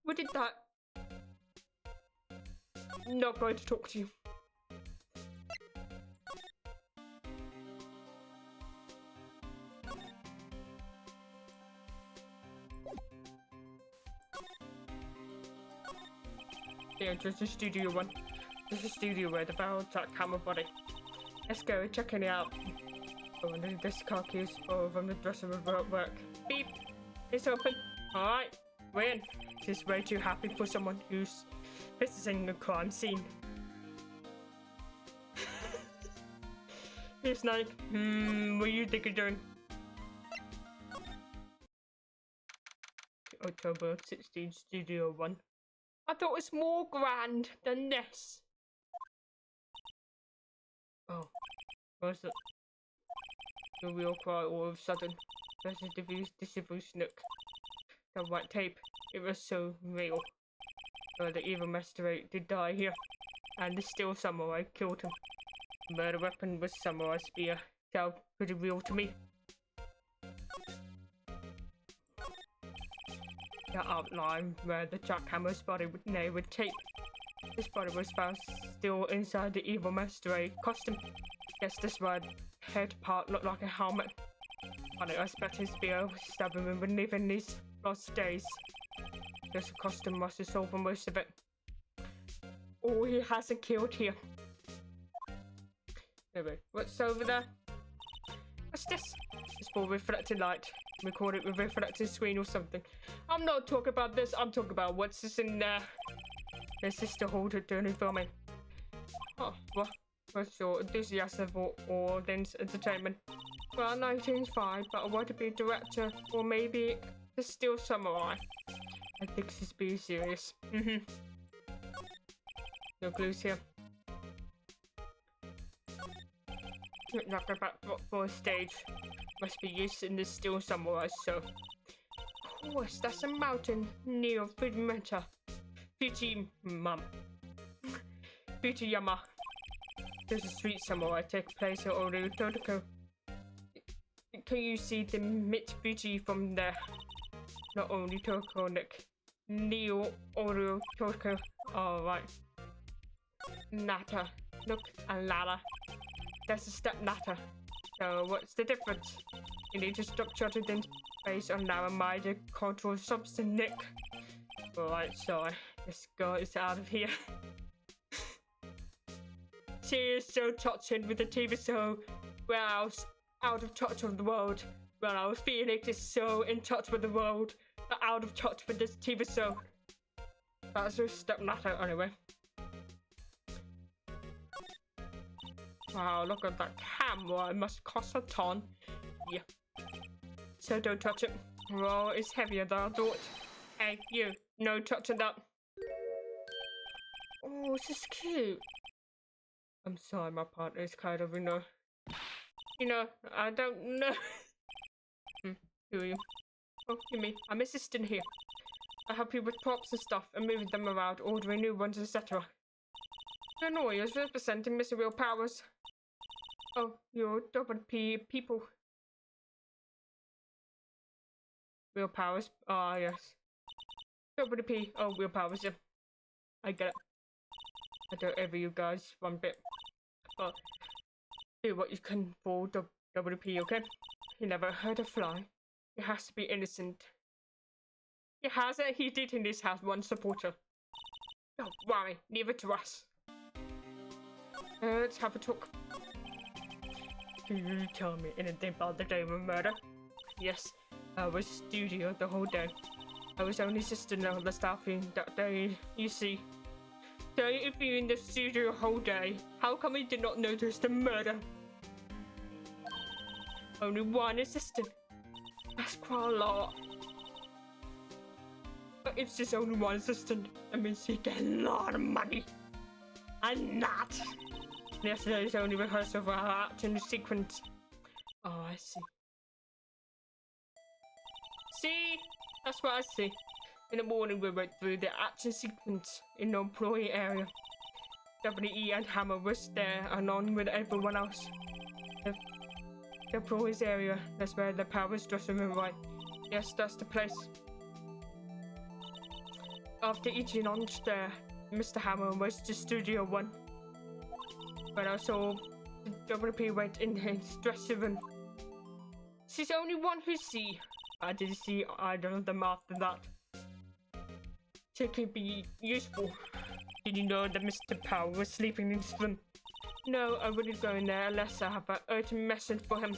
What did that? Not going to talk to you. The entrance to Studio 1. This is Studio where the barrel track camera body. Let's go check it out. Oh, and this car key is from the dressing room at work. Beep! It's open. Alright, we're in. This is way too happy for someone who's visiting a crime scene. It's like, what do you think you're doing? October 16, Studio 1. I thought it was more grand than this. Oh, what's it? The real cry all of a sudden. There's a diffuse nook. The white tape. It was so real. The evil magistrate did die here. And the steel samurai killed him. The murder weapon was samurai spear. Felt pretty real to me. the outline where the jackhammer's body would nailed with tape. His body was found still inside the evil masquerade costume. Guess this red head part looked like a helmet. I expect his spear stabbing him beneath in these last days. This costume must have solved for most of it. Oh, he hasn't killed here. Anyway, what's over there? What's this? It's for reflected light. We call it a reflected screen or something. I'm not talking about this. I'm talking about what's this in there. This is to hold it doing it for me. Oh, what's your enthusiasm for all things entertainment? Well, 19's fine, but I want to be a director or maybe a still samurai. I think she's being serious. No clues here. Not about for a stage. Must be used in the still samurai, so. Of course, that's a mountain near Fujimata. Fujiyama. There's a street samurai take place in Oru Totoko. Can you see the Mitsubishi from there? Not only Tokyo, Nick. Neo Oru Totoko. Alright. Nata. Look, and Lala. That's a step Nata. So what's the difference? You need to stop judging things based on narrow-minded cultural substance, Nick. Alright, sorry. This girl is out of here. She is so touching with the TV show where I was out of touch with the world. Well, our Phoenix is so in touch with the world, but out of touch with this TV show. That's a step Nata anyway. Wow, look at that camera. It must cost a ton. Yeah. So don't touch it. Well, it's heavier than I thought. Hey, you. No touching that. Oh, this is cute. I'm sorry, my partner is kind of, I don't know. Who are you? Oh, you mean, I'm assistant here. I help you with props and stuff and moving them around, ordering new ones, etc. Your noise is representing Mr. Real Powers. Oh, you're double P people. Real Powers? Ah, yes. Double P. Oh, Real Powers, yeah. I get it. I don't envy you guys one bit. But do what you can for WP, okay? He never hurt a fly. He has to be innocent. He hasn't. He did in this house one supporter. Don't worry, leave it to us. Let's have a talk. Can you tell me anything about the day of murder? Yes, I was studio the whole day. I was only assisting on the staffing that day, you see. So if you're in the studio the whole day, how come you did not notice the murder? Only one assistant. That's quite a lot. But if there's only one assistant, that means you get a lot of money. And not. Yesterday's only rehearsal for our action sequence. Oh, I see. See? That's what I see. In the morning, we went through the action sequence in the employee area. W.E. and Hammer was there along with everyone else. The employees area, that's where the Powers dressing room, right? Yes, that's the place. After eating lunch there, Mr. Hammer was to Studio 1. When I saw the WP went in his dressing room. She's the only one who see. I didn't see either of them after that. She could be useful. Did you know that Mr. Powell was sleeping in his room? No, I wouldn't go in there unless I have an urgent message for him.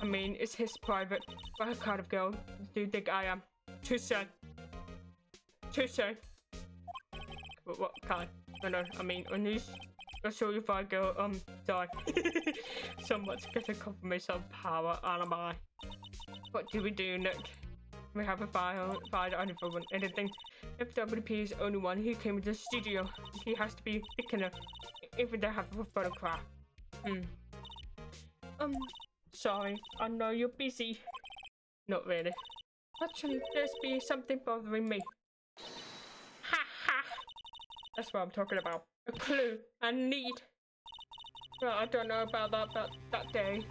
I mean, it's his private. What kind of girl do you think I am? Too soon. Too soon. What kind? No, I mean, I'll show you if I go, sorry. So much getting confirmation of power, am I? What do we do, Nick? We haven't found anything. If WP is the only one who came to the studio, he has to be thick enough. Even they have a photograph. Sorry, I know you're busy. Not really. Actually, there's be something bothering me. Ha ha! That's what I'm talking about. A clue I need. Well, I don't know about that, but that day,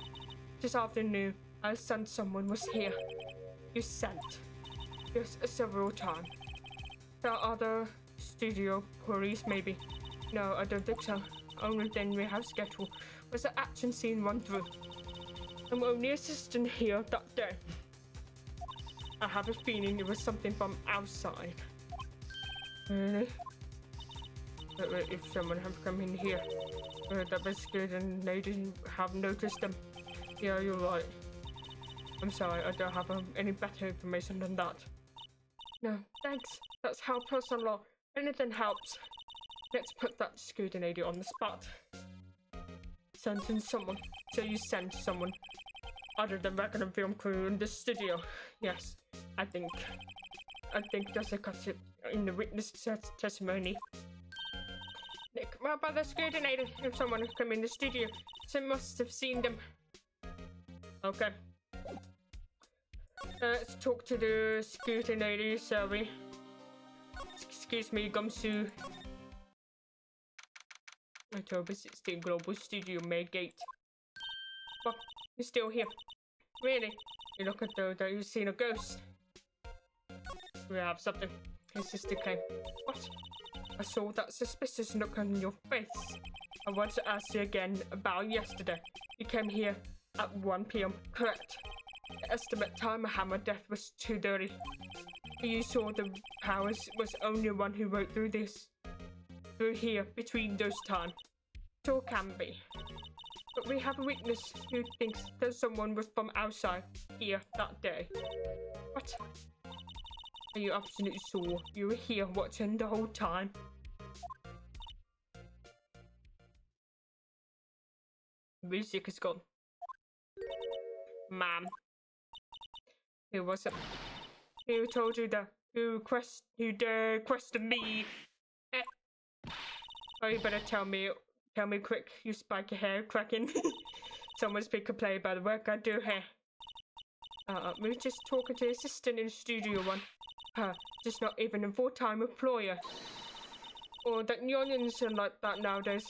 this afternoon, I sensed someone was here. You sent. Yes, several times. The other studio police, maybe. No, I don't think so. Only thing we have scheduled was the action scene run through. I'm only assistant here that day. I have a feeling it was something from outside. Really? But if someone had come in here, that was good and they didn't have noticed them. Yeah, you're right. I'm sorry, I don't have any better information than that. No, thanks. That's helped us a lot. Anything helps. Let's put that scooter lady on the spot. Sending someone. So you sent someone other than regular film crew in the studio. Yes, I think that's a cut in the witness testimony. Nick, what about the scooter lady? If someone had come in the studio, they must have seen them. Okay. Let's talk to the scooter lady, shall we? Excuse me, Gumshoe. October 16 Global Studio Maygate. Well, you're still here. Really? You look at though that you've seen a ghost. We have something. His sister came. What? I saw that suspicious look on your face. I want to ask you again about yesterday. You came here at 1 p.m. Correct. The estimate time of Hammer death was 2:30. You saw the powers was only one who wrote through this. Through here, between those times. Sure can be. But we have a witness who thinks that someone was from outside here that day. What? Are you absolutely sure you were here watching the whole time? Music is gone. Ma'am. Who was it? Who told you that? Who questioned me? Oh, you better tell me quick, you spiky hair cracking. Someone's been complaining about the work I do here. We were just talking to the assistant in Studio One. Just not even a full-time employer. Or that unions are like that nowadays.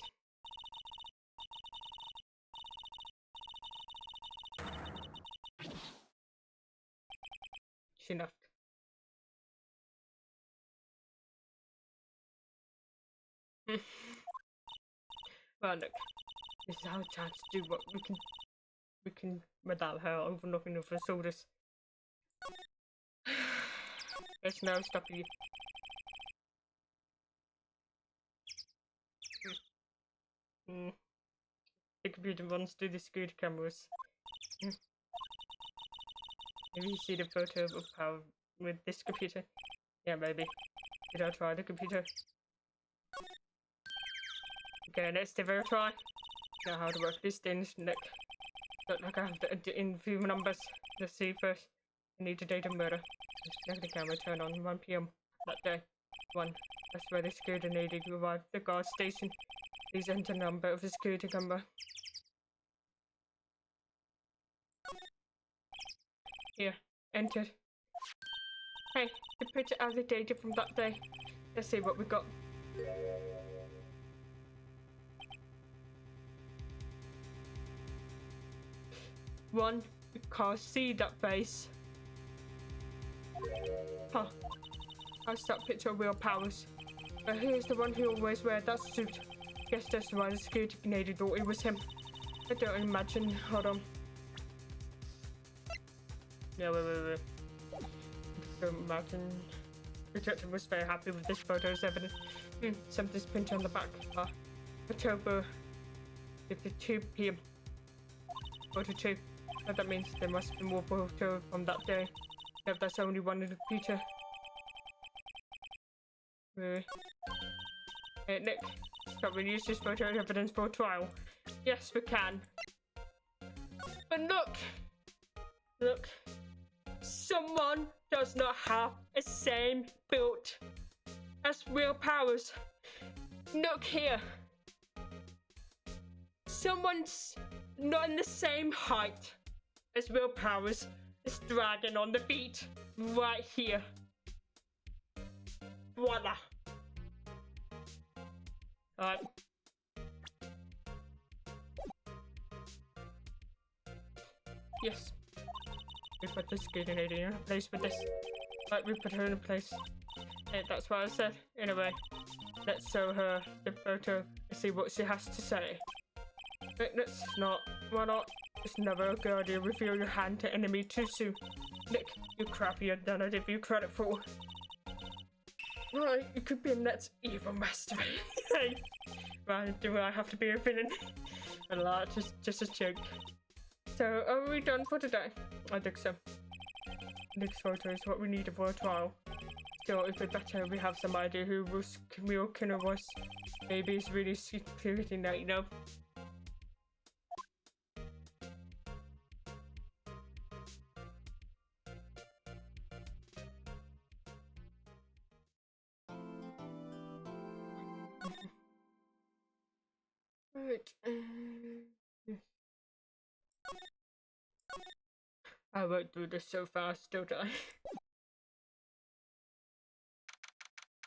She left. Well, look, this is our chance to do what we can without her overlooking of her shoulders. There's no stopping you. The computer runs through the security cameras. Maybe you see the photo of power with this computer. Yeah, maybe. Did I try the computer? Okay, let's give it a try. Know how to work these things, Nick. Look like I have the in few numbers. Let's see first. I need the date of murder. Check the camera turned on 1 p.m. that day. 1. That's where the security lady arrived at the guard station. Please enter the number of the security camera. Here, entered. Hey, the picture has the data from that day. Let's see what we got. One, we can't see that face. Huh. That's that picture of Will Powers. But here's the one who always wears that suit. Guess that's why the security lady thought it was him. I don't imagine. Hold on. Yeah, wait. Don't imagine. The detective was very happy with this photo as evidence. Something's printed on the back. October 52 p.m. 42. What that means there must be more photos from that day. If that's only one in the future. Really? Hey, Nick, can we use this photo as evidence for a trial? Yes, we can. But look, someone does not have the same build as Will Powers. Look here. Someone's not in the same height as Will Powers. This dragon on the feet right here. Voila. Alright. Yes. We put this skating lady in a place with this. Like, we put her in a place. And that's what I said. Anyway, let's show her the photo and see what she has to say. But let's not. Why not? It's never a good idea. Reveal your hand to enemy too soon. Nick, you crappier than I give you credit for. Right, you could be a next evil master. Hey, right, do I have to be a villain? A lot, just a joke. So, are we done for today? I think so. Nick's photo is what we need for a trial. Still, it'd be better we have some idea who was real killer was. Maybe it's really security that, you know. Right. I won't do this so fast, don't I?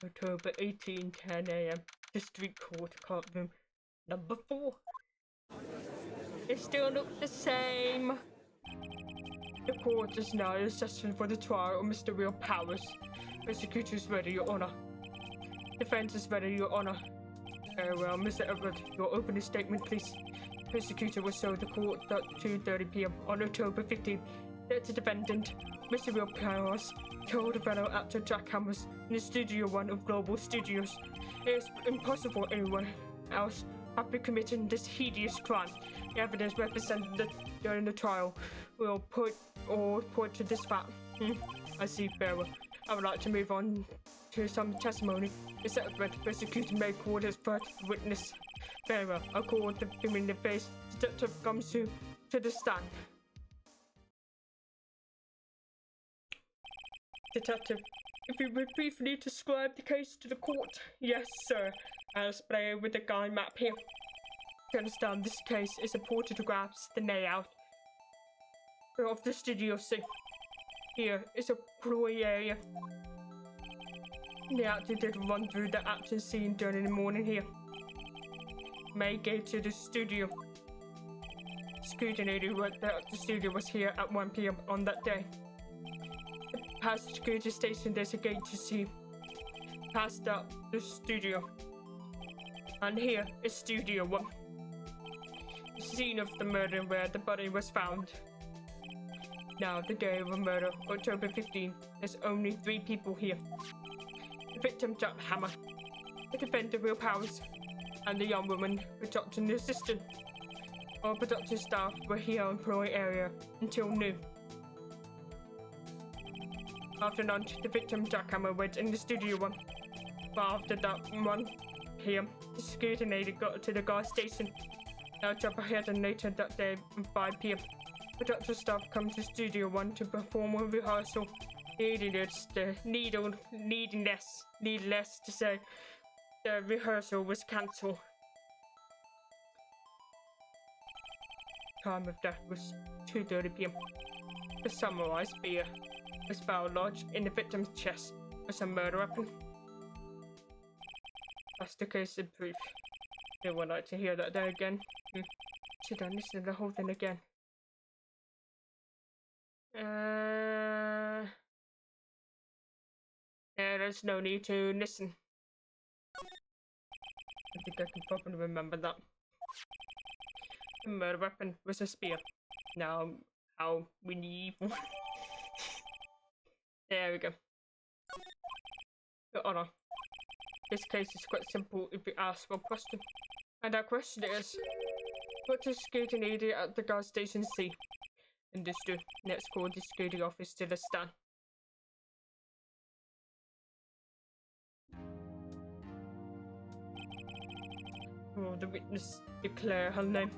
October 18, 10 a.m. District Court, courtroom number 4. It still looks the same. The court is now in session for the trial of Mr. Real Powers. Prosecutor is ready, Your Honor. Defense is ready, Your Honor. Very well, Mr. Everett, your opening statement, please. Prosecutor was shown the court at 2:30 p.m. on October 15th. That the defendant, Mr. Real Powers, killed fellow actor Jack Hammers in the Studio 1 of Global Studios. It is impossible anyone else have been committing this hideous crime. The evidence represented during the trial will point to this fact. I see, very well. I would like to move on to some testimony. Mr. Everett, prosecutor may call his first witness. Very well. I call the familiar face. Detective comes to the stand. Detective, if you would briefly describe the case to the court. Yes, sir. I'll display with the guide map here. To understand this case is important photographs the layout of the Studio C. Here is a employee area. The actor did run through the action scene during the morning here. May go to the studio. Scrutiny who worked at the studio was here at 1 p.m. on that day. Past the security station, there's a gate to see. Past up the studio. And here is Studio 1. The scene of the murder where the body was found. Now, the day of the murder, October 15th, there's only 3 people here. The victim, Jack Hammer. The defendant, Real Powers. And the young woman, production assistant. All production staff were here in the employee area until noon. After lunch, the victim, Jack Hammer, went in the Studio 1. But after that 1 p.m., the security lady got to the gas station. Now job ahead and later that day at 5 p.m. Production staff come to Studio 1 to perform a rehearsal. Needless to say, the rehearsal was cancelled. Time of death was 2:30 p.m. The summarized beer was found lodged in the victim's chest as a murder weapon. That's the case in proof. They would like to hear that there again. Should I listen to the whole thing again? Yeah, there's no need to listen. I think I can probably remember that. The murder weapon was a spear. Now, how we need evil. There we go. Your Honor, this case is quite simple if you ask one question. And that question is, what does security lady at the gas station see? Understood. Let's call the security office to the stand. Will the witness declare her name?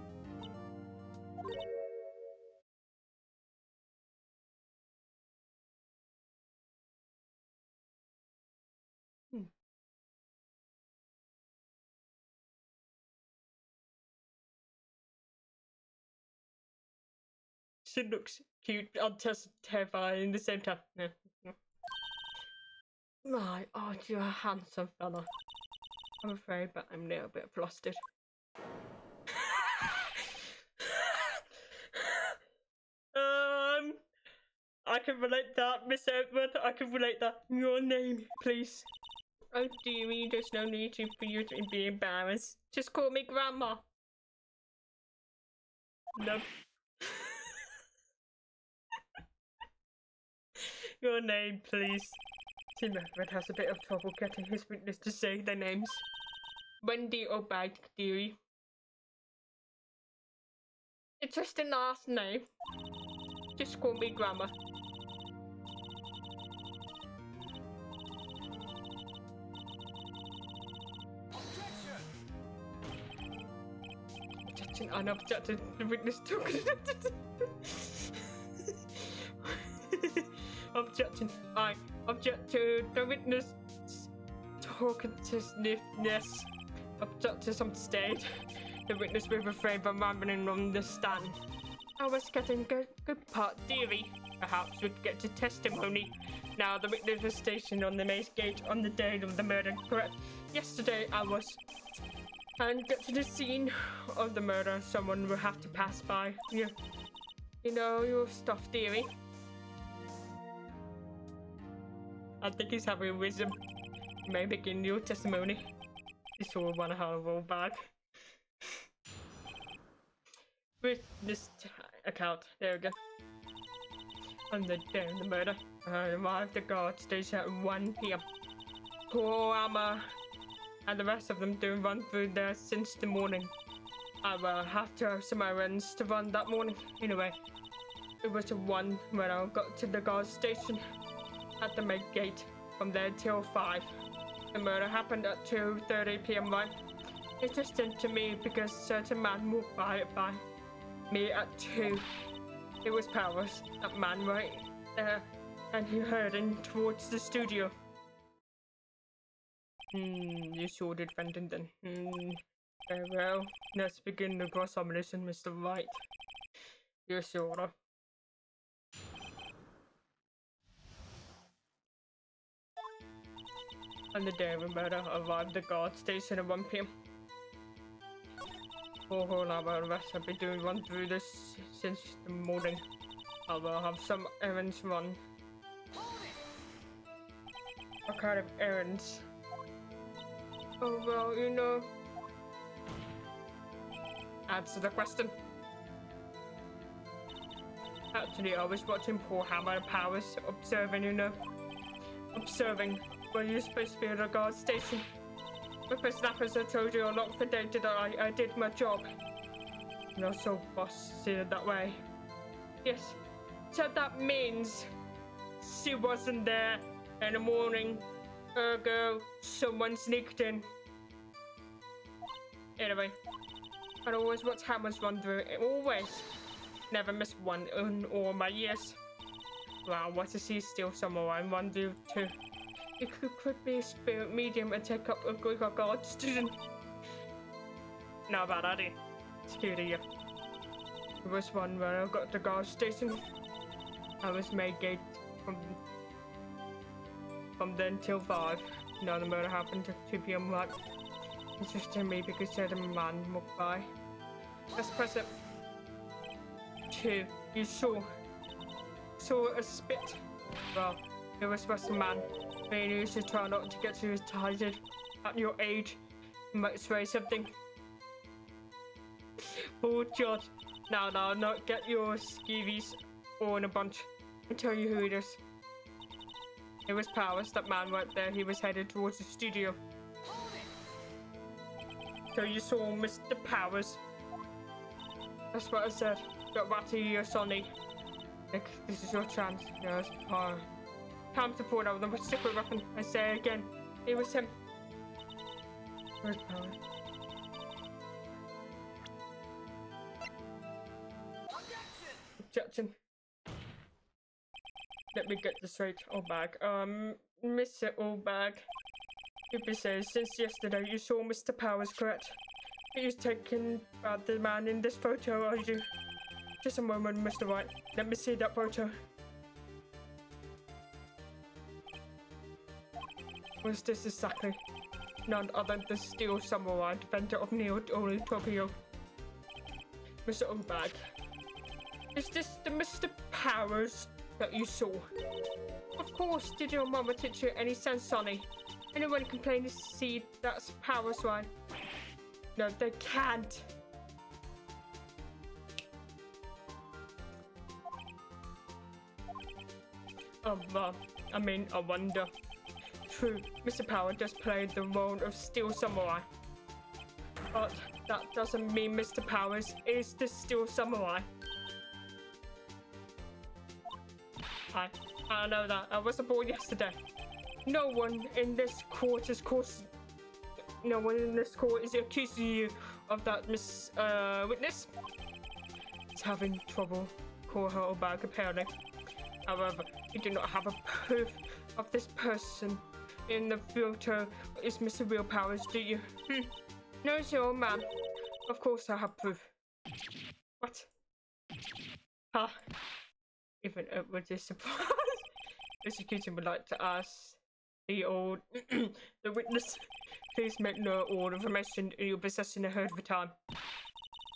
She looks cute and terrifying at the same time. Right, oh, you're a handsome fella. I'm afraid, but I'm a little bit flustered. I can relate that, Miss Edward. I can relate that. Your name, please. Oh, dearie, there's no need for you to be embarrassed. Just call me Grandma. Nope. Your name, please. Tim Everett has a bit of trouble getting his witness to say their names. Wendy or Bite, dearie. It's just a last name. Just call me Grandma. Objection, unobjected. The witness took it. Objection. I object to the witness talkativeness. Object to some stage. The witness will refrain from rambling on the stand. I was getting good part, dearie. Perhaps we'd get to testimony. Now, the witness was stationed on the maze gate on the day of the murder, correct? Yesterday, I was. And get to the scene of the murder, someone will have to pass by. You know your stuff, dearie. I think he's having wisdom. You may begin your testimony. He saw one horrible bag. With this account, there we go. On the day of the murder, I arrived at the guard station at 1 PM. Poor Amma and the rest of them didn't run through there since the morning. I will have to have some errands to run that morning. Anyway, it was at 1 when I got to the guard station at the main gate. From there till 5. The murder happened at 2:30 PM, right? Interesting to me because certain man walked by me at 2. It was Powers, that man right there, and he heading towards the studio. You sure did, Fenton, then. Very well. Let's begin the cross-examination, Mr. Wright. Yes, Your Honor. On the day of the murder, I arrived at the guard station at 1 PM. For a whole hour, the rest have been doing run through this since the morning. I will have some errands run. What kind of errands? Oh, well, you know. Answer the question. Actually, I was watching poor Hammer Powers, observing, you know. Observing. Were you supposed to be at a guard station? With the snappers, I told you a lot for day that I did my job. Not so boss see it that way. Yes, so that means she wasn't there in the morning. Ergo, someone sneaked in. Anyway, I always watch Hammers run through it. Always. Never missed one in all my years. Wow, what to see still somewhere I run through too. It could be a spirit medium and take up a good guard student. Not bad idea. Scared of you. There was one where I got to the guard station. I was made gate from then till 5. Now the murder happened at 2 PM, right? Interesting me because said a man walked by. Let's press it. 2. You saw a spit. Well, it was just a man. Maybe you should try not to get too excited at your age. You might say something. Oh, God. Now, not get your skeevies all in a bunch. I'll tell you who it is. It was Powers, that man right there. He was headed towards the studio. So you saw Mr. Powers. That's what I said. Got back to you, Sonny. Nick, this is your chance. Yes, time to pull out the secret weapon. I say again, it was him. Where's Power? Objection. Let me get this straight. Oldbag. Mr. Oldbag. If you say since yesterday you saw Mr. Powers, correct? He's taken the man in this photo, are you? Just a moment, Mr. Wright. Let me see that photo. Was this exactly? None other than Steel Samurai, defender of Neo Tokyo. Mr. Oldbag. Is this the Mr. Powers that you saw. Of course, did your mama teach you any sense, Sonny? Anyone can plainly see that's powers, right? No, they can't. I wonder. True, Mr. Power just played the role of Steel Samurai. But that doesn't mean Mr. Powers is the Steel Samurai. I know that. I wasn't born yesterday. No one in this court is accusing you of that, witness. Is having trouble. Call her back, apparently. However, you do not have a proof of this person in the photo is Mr. Real Powers, do you? No, sir, ma'am. Of course I have proof. What? Huh? Even Edward is surprised. Prosecution would like to ask the witness, please make note of all information you're possessing ahead of time.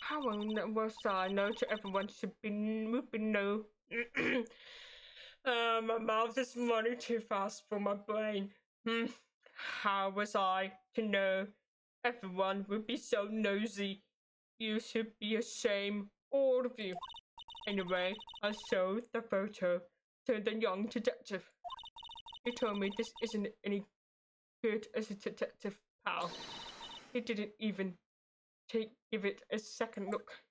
How was I know to everyone would be no. My mouth is running too fast for my brain. How was I to know everyone would be so nosy? You should be ashamed, all of you. Anyway, I showed the photo to the young detective. He told me this isn't any good as a detective, pal. He didn't even give it a second look.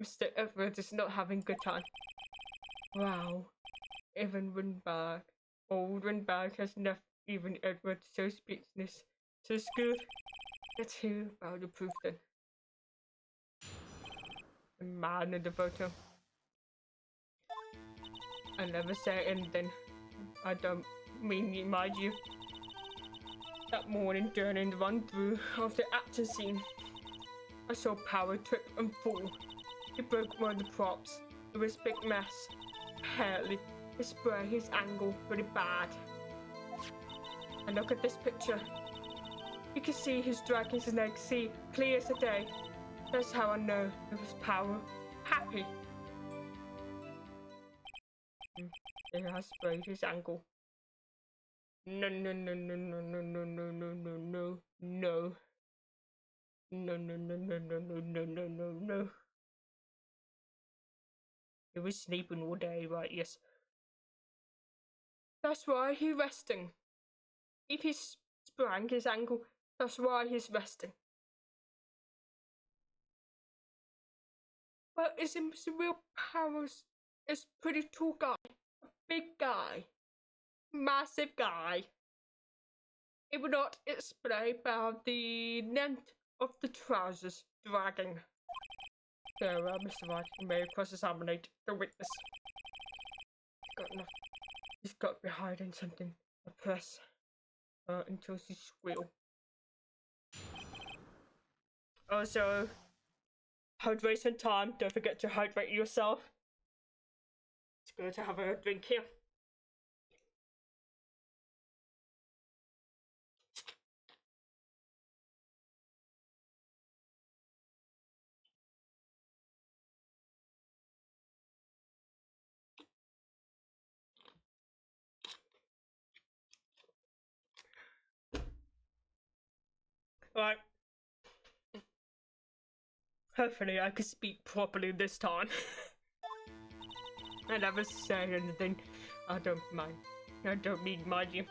Mr. Everett is not having a good time. Wow. Even old Winbag has left even Edward so speechless. So it's good. Let's hear about the proof then. The man in the photo. I never say anything. I don't mean you, mind you. That morning during the run-through of the action scene, I saw Power trip and fall. He broke one of the props. It was a big mess. Apparently, he sprained his ankle pretty bad. And look at this picture. You can see he's dragging his leg, see, clear as a day. That's how I know it was Power. Happy. He has sprained his ankle. No. No. He was sleeping all day, right? Yes. That's why he's resting. If he sprained his ankle, that's why he's resting. But isn't Mr. Real Powers a pretty tall guy? A big guy. Massive guy. It would not explain about the length of the trousers dragging. So, Mr. Wright may cross-examine the witness. He's got to be hiding something. The press. Until she squeal. Also, hydration time. Don't forget to hydrate yourself. It's good to have a drink here. Right. Hopefully I can speak properly this time. I never say anything. I don't mind. I don't mean mind you.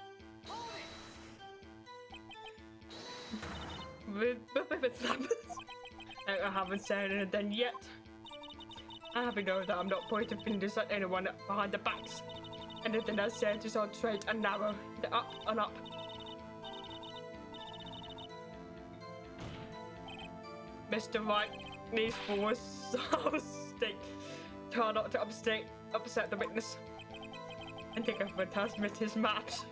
I haven't said anything yet. I have to know that I'm not pointing fingers at anyone behind the backs. Anything I said is on straight and narrow. The up and up. Mr. Wright needs force. Try not to upset the witness. I think I've transmitted his maps.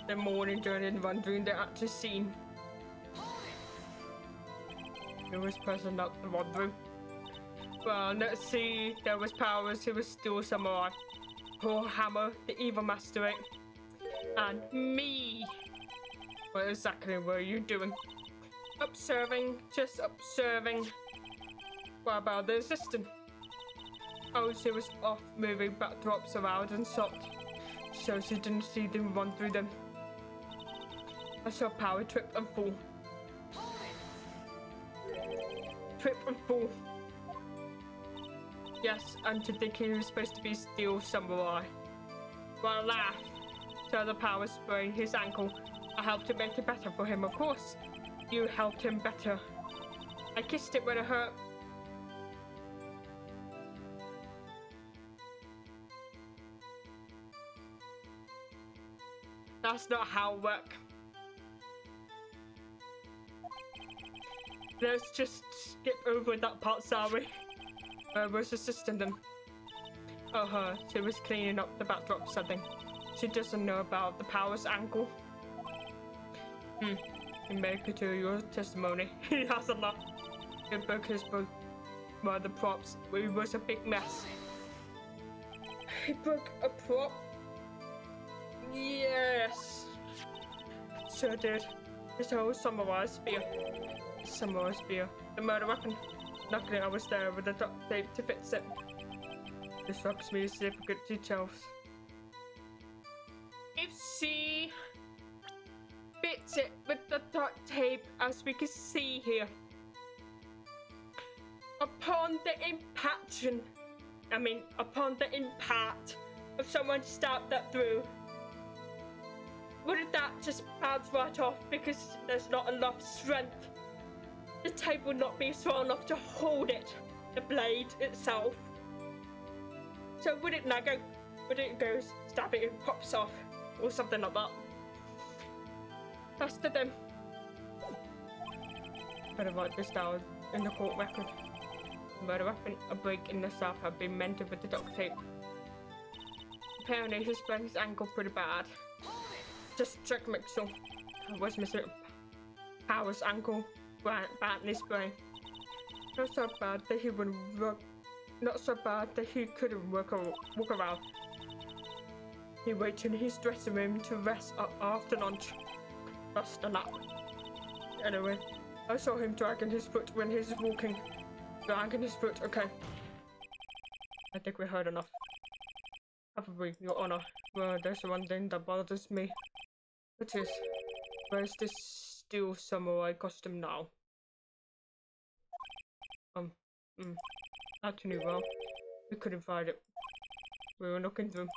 The morning during wandering the actual scene. He was present at the run-through. Well, let's see. There was Powers, who was still samurai. Poor Hammer, the evil master, and me. What exactly were you doing? Observing, just observing. What about the assistant? Oh, she was off moving backdrops around and stopped, so she didn't see them run through them. I saw Power trip and fall. Trip and fall. Yes, and to think he was supposed to be Steel Samurai. Voila! So the Power sprained his ankle. I helped to make it better for him, of course. You helped him better. I kissed it when it hurt. That's not how it works. Let's just skip over that part, sorry. I was assisting them. Oh, her. She was cleaning up the backdrop something. She doesn't know about the Power's ankle. He made it to your testimony. He has a lot. He broke his book. Well, the props. It was a big mess. He broke a prop? Yes. Sure did. His whole samurai spear. Samurai spear. The murder weapon. Luckily, I was there with the duct tape to fix it. This shocks me significant details. If she fits it with the duct tape, as we can see here, upon the impact of someone stabbed that through, wouldn't that just bounce right off because there's not enough strength? The tape would not be strong enough to hold it, the blade itself. So would it not go? Would it go stab it and pops off, or something like that? That's to them. Better write this down in the court record. The murder weapon, a break in the south, had been mended with the duct tape. Apparently, he sprained his ankle pretty bad. Just check make sure. Was Mr. Power's ankle badly sprained? Not so bad that he wouldn't work. Not so bad that he couldn't walk around. He waited in his dressing room to rest after lunch. That's the nap. Anyway, I saw him dragging his foot when he was walking. Dragging his foot, okay. I think we heard enough. Probably, Your Honor. Well, there's one thing that bothers me. Which is, where's this Steel Samurai costume now? Actually, well, we couldn't find it. We were looking through.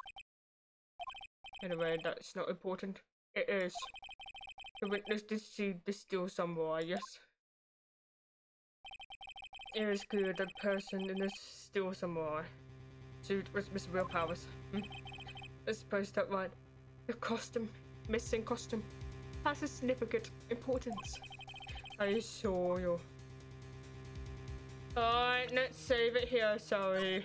Anyway, that's not important. It is. The witness did see the Steel Samurai, yes. It is clear that person in the Steel Samurai suit was Miss Real Powers. I suppose that's right. The costume, missing costume, has a significant importance. I saw you. Alright, let's save it here, sorry.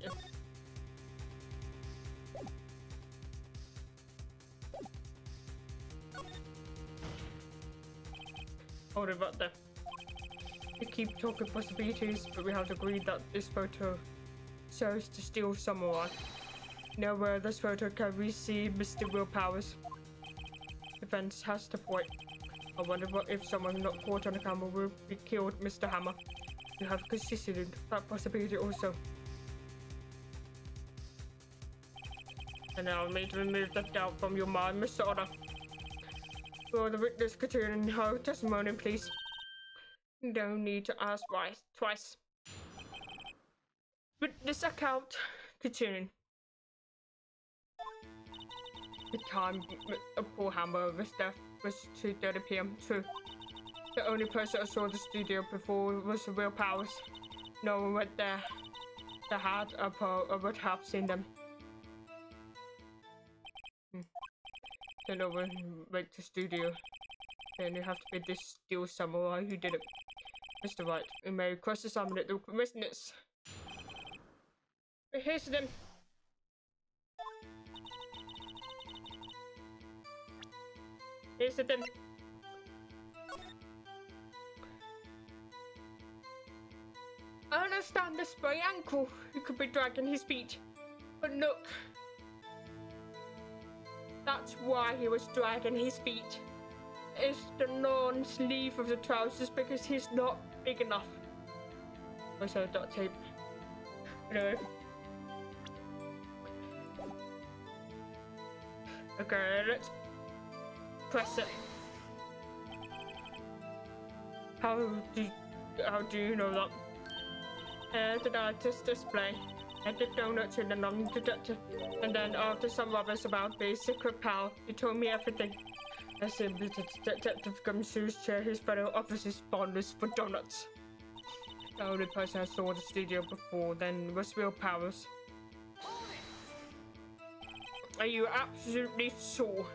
Yes. Hold it up there. We keep talking possibilities, but we have agreed that this photo shows the Steel Samurai. Nowhere this photo can we see Mr. Will Powers. Defense has the point. I wonder what if someone not caught on the camera will be killed, Mr. Hammer. You have considered that possibility also. And now me to remove the doubt from your mind, Mr. Otter. For the witness continuing her testimony, please. No need to ask twice. Witness account continuing. The time of Paul Hammer's death was 2:30 p.m. True. The only person I saw the studio before was the Real Powers. No one went there. The had I would have seen them. Then no one went to studio. Then it have to be this Steel Samurai who did it. Mr. Wright, we may cross-examine the witness. Here's them. Here's the thing. I understand the spray ankle. He could be dragging his feet. But look. That's why he was dragging his feet. is the non-sleeve of the trousers because he's not big enough. Also duct tape. Anyway. Okay, let's press it. How do you know that? The artist display. And the donuts in the non-deductive. And then after some rubbish about the secret pal, he told me everything. I simply Detective Gumshoe's chair his fellow officer's fondness for donuts. The only person I saw the studio before then was Will Powers. Are you absolutely sure?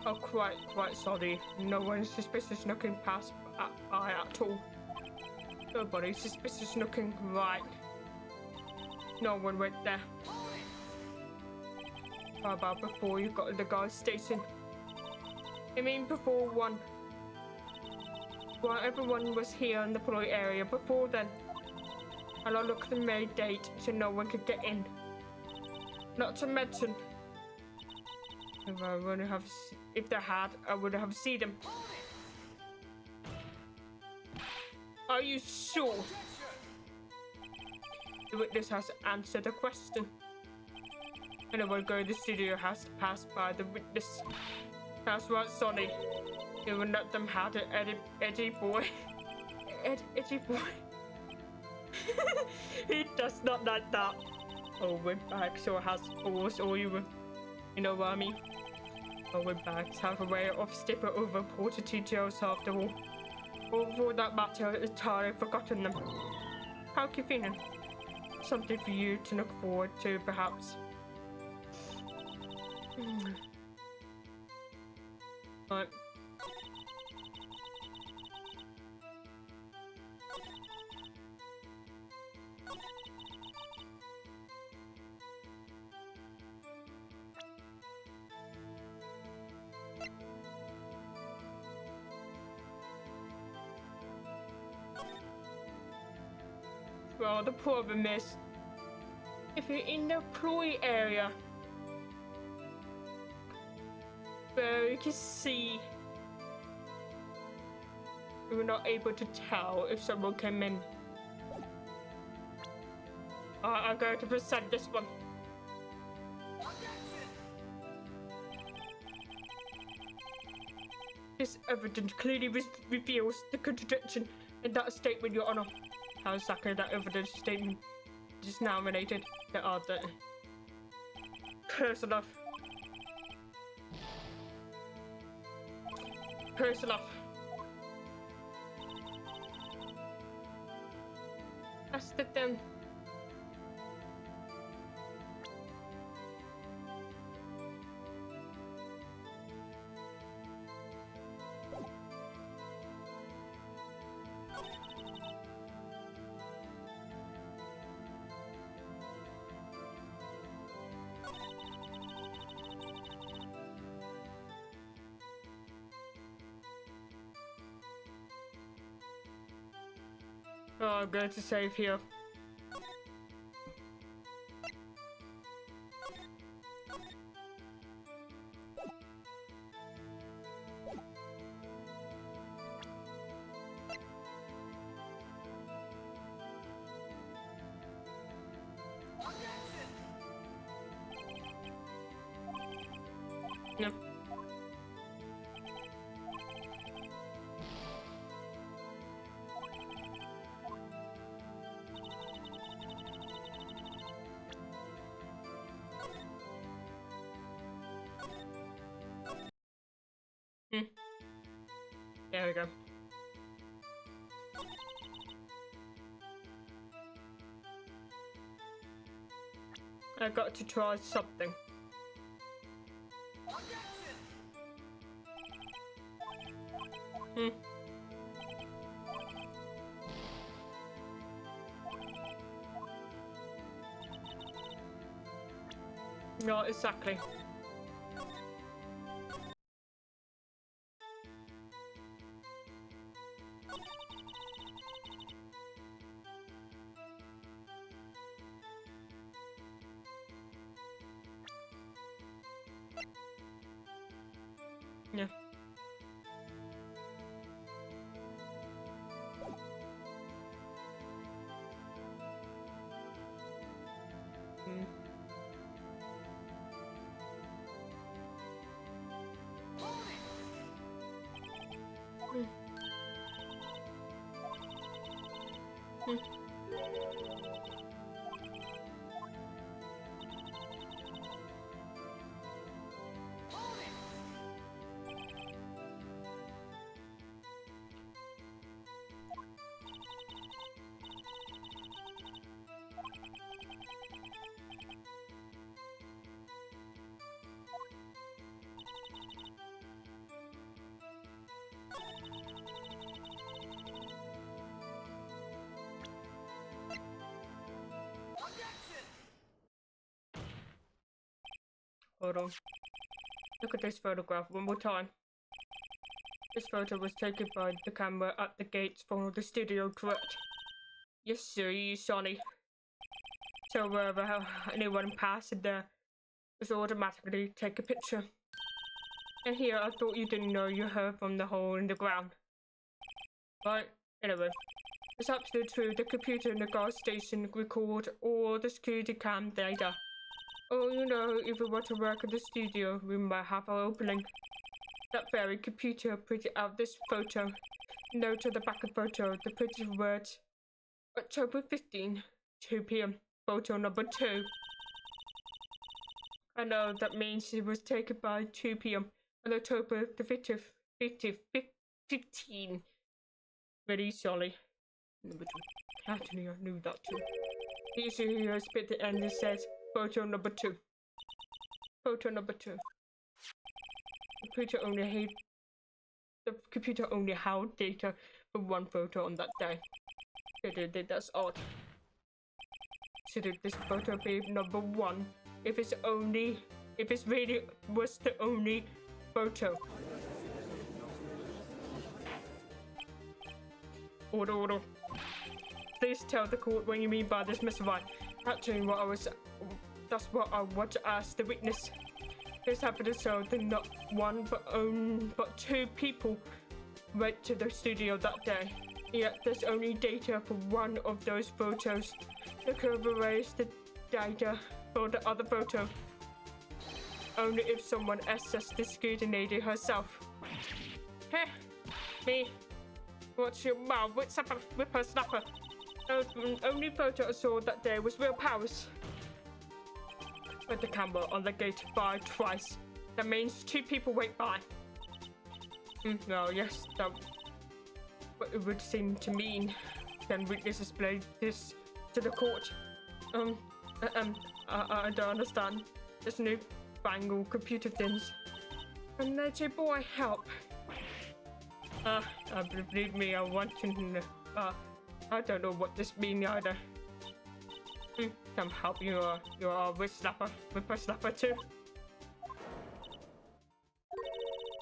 Oh, quite sorry. No one's suspicious looking past by at all. Nobody's suspicious looking, right? No one went there. How about before you got to the guard station? I mean before one. Well, everyone was here in the Ploy area before then. And I looked at the main gate so no one could get in. Not to mention, if they had, I would have seen them. Are you sure? The witness has answered the question. Anyone going to the studio has to pass by the witness. That's right, Sonny. You will let them have it, Eddie boy. Eddie boy. He does not like that. Owen Bags or has balls or you know what I mean? Owen Bags have a way of stepping over important details after all. Or for that matter, entirely forgotten them. How are you feeling? Something for you to look forward to, perhaps. Right. Well, the problem is, if you're in the Ploy area, where you can see, we're not able to tell if someone came in. I'm going to present this one. This evidence clearly reveals the contradiction in that statement, Your Honor. How exactly that evidence statement is now related to other. Close enough. Close enough. That's the thing. Oh, I'm going to save here. Yep. There we go. I got to try something. Not exactly. Yeah. Hold on. Look at this photograph one more time. This photo was taken by the camera at the gates for the studio, correct? Yes, sir, Sonny. So wherever anyone passing there was automatically take a picture. And here, I thought you didn't know you heard from the hole in the ground. Right, anyway. It's absolutely true. The computer in the gas station record all the security cam data. Oh, you know, if we were to work in the studio, we might have our opening. That very computer printed out this photo. Note on the back of the photo, the printed words, October 15, 2 p.m. Photo number 2. I know that means it was taken by 2 p.m. on October the 15. Really sorry. Number 2. Anthony, I knew that too. You see here, spit the end, it says photo number 2. Photo number 2. The computer only held data from one photo on that day. That's odd. Should this photo be number 1 if it's really was the only photo? Order. Please tell the court what you mean by this, Mr. Wright. Actually, that's what I want to ask the witness. This happened so that not one but 2 people went to the studio that day. Yet there's only data for one of those photos. The corroborates the data for the other photo. Only if someone assessed the security lady herself. Heh, me. What's your mouth? Whippersnapper. Only photo I saw that day was Will Powers. With the camera on the gate by twice. That means 2 people went by. Well, yes, that what it would seem to mean. Then witness displayed this to the court. I don't understand. This new fangled computer things. And they say, boy, help. Believe me, I want to know. I don't know what this means either. Come help you. You're a whippersnapper too.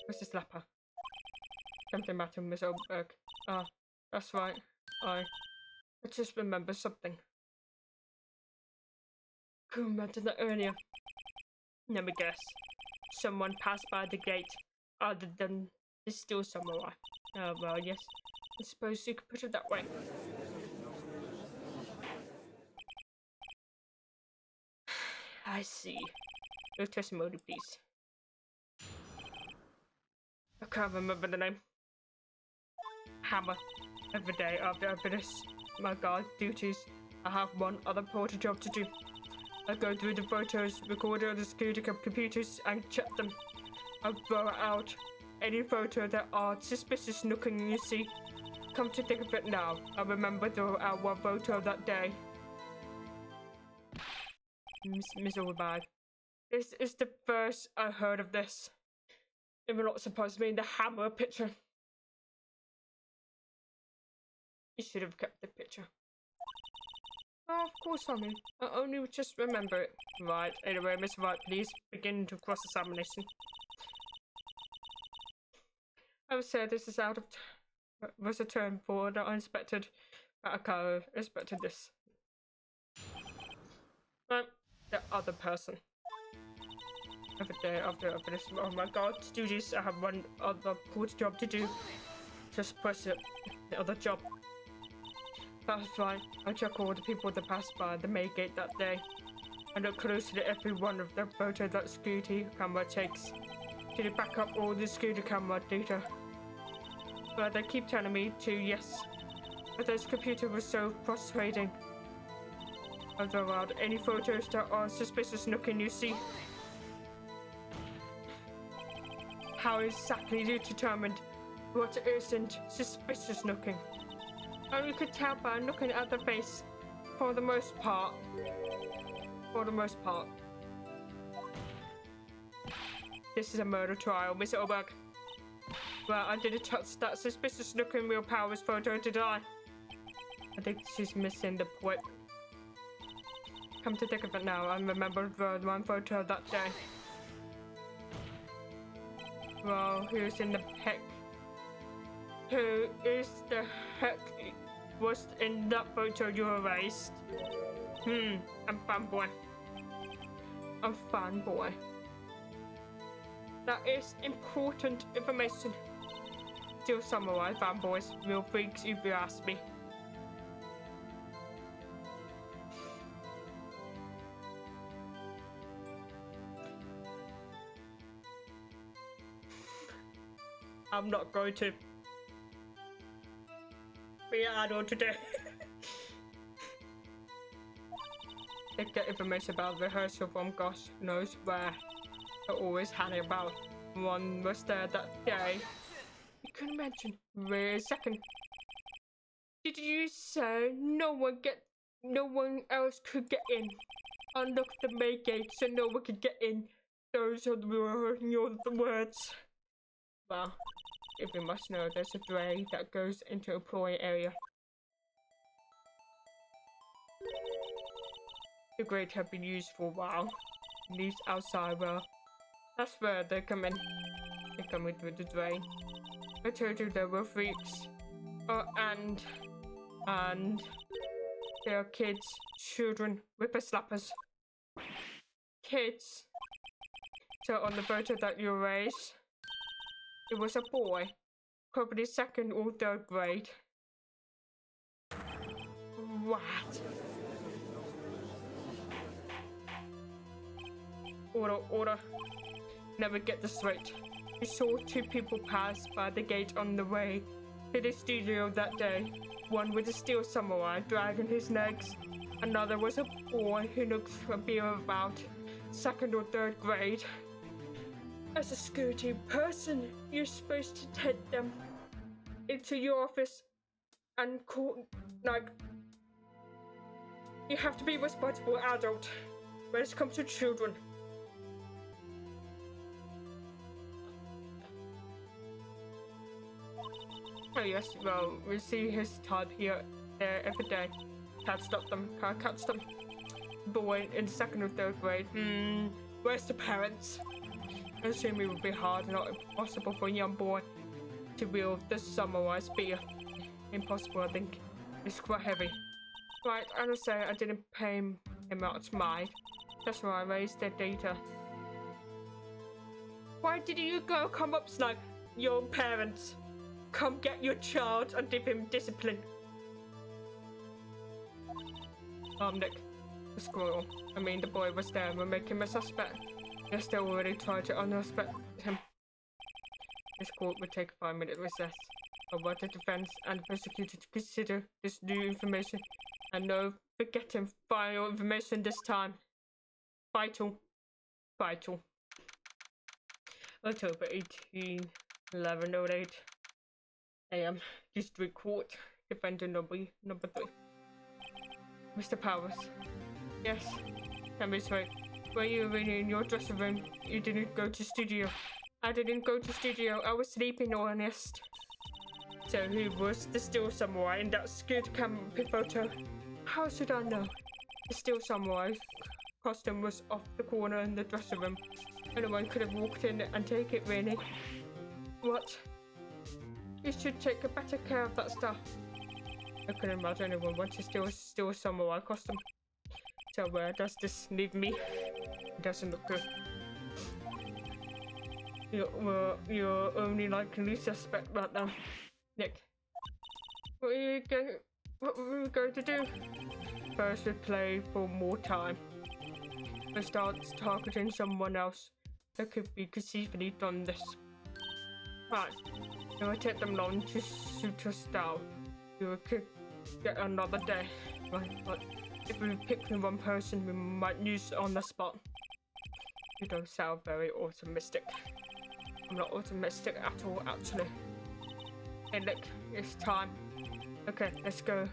What's the slapper? Something matter, Miss Oberg. That's right. I just remember something. Couldn't remember that earlier. Let me guess. Someone passed by the gate other than the still samurai. Well, yes. I suppose you could put it that way. I see. Your testimony, please. I can't remember the name. Hammer. Every day after I finish my guard duties, I have one other important job to do. I go through the photos, record all the security computers, and check them. I throw out any photo that are suspicious looking, you see. Come to think of it now, I remember throw out one photo that day. Miss Overbag. This is the first I heard of this. It will not surprise me in the hammer picture. You should have kept the picture. Oh, of course, honey. I only just remember it. Right, anyway, Miss Wright, please begin to cross-examination. I would say this is out of was a term for the unexpected, but I can't expected this. But the other person. Every day after I finish my guard duties, I have one other court job to do. Just push it. The other job. That's right. I check all the people that passed by the main gate that day. I look closely at every one of the photos that security camera takes. To back up all the security camera data. Well, they keep telling me to, yes. But this computer was so frustrating. Otherwise, any photos that are suspicious looking you see. How exactly you determined what isn't suspicious looking? And you could tell by looking at the face, for the most part. For the most part. This is a murder trial, Miss Oberg. Well, I didn't touch that suspicious looking real powers photo, did I? I think she's missing the point. Come to think of it now, I remember the one photo that day. Well, who's in the heck? Who is the heck was in that photo you erased? I'm fanboy. I'm fanboy. That is important information. Still samurai fanboys, real freaks if you ask me. I'm not going to be an adult today. They get information about rehearsal from gosh knows where. I always had it about. One was there that day. You can imagine. Wait a second. Did you say no one else could get in? Unlock the main gate so no one could get in. Those are the words. Well, if you must know, there's a tray that goes into a employee area. The grate have been used for a while. Leaves outside, well, that's where they come in. They come in with the drain. I told you there were freaks. And there are kids, children, whipper-slappers. Kids. So on the photo that you raised, it was a boy, probably second or third grade. What? Order. Never get this right. We saw two people pass by the gate on the way to the studio that day. One with a steel samurai dragging his legs. Another was a boy who looked to be about second or third grade. As a security person, you're supposed to take them into your office and call, you have to be a responsible adult when it comes to children. Oh yes, well, we see his type here, there every day. Can't stop them, can't catch them. Boy in second or third grade, where's the parents? I assume it would be hard, not impossible for a young boy to wield the samurai spear. Impossible, I think. It's quite heavy. Right, I will say I didn't pay him much mind. That's why I raised their data. Why did you go come up, Snipe? Your parents. Come get your child and give him discipline. Nick. The squirrel. I mean, the boy was there and we'll make him a suspect. They still already tried to unsuspect him. This court would take a 5-minute recess. I want the defense and the prosecutor to consider this new information and no forgetting final information this time. Vital. October 18, 11:08 a.m. District Court. Defendant number 3. Mr. Powers. Yes. Tell me straight. Were you really in your dressing room? You didn't go to studio. I didn't go to studio. I was sleeping, honest. So who was the steel samurai in that skewed camera photo? How should I know? The steel samurai costume was off the corner in the dressing room. Anyone could have walked in and taken it, really. What? You should take a better care of that stuff. I couldn't imagine anyone wants to steal a samurai costume. So where does this leave me? It doesn't look good. You're only likely suspect right now. Nick. What are we going to do? First we play for more time. We start targeting someone else that could be conceivably done this. Right. It will take them long to suit us down. We could get another day. Right, but if we pick one person, we might lose on the spot. You don't sound very optimistic. I'm not optimistic at all, actually. Hey, look, it's time. Okay, let's go.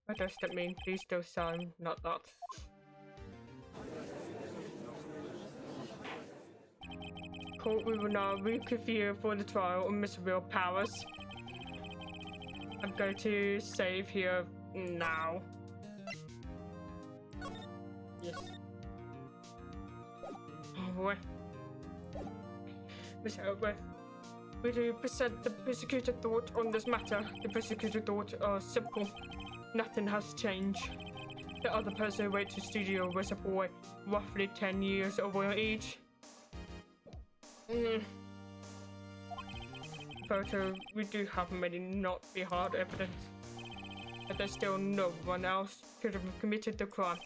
What does that mean? Please don't sound not that. Court, we will now reconvene for the trial of Mr. Real Powers. I'm going to save here now. Yes. Oh boy. Miss Elbert, will you present the prosecutor thought on this matter? The prosecutor thought are simple. Nothing has changed. The other person who went to the studio was a boy, roughly 10 years of your age. Photo, we do have many not be hard evidence, but there's still no one else could have committed the crime.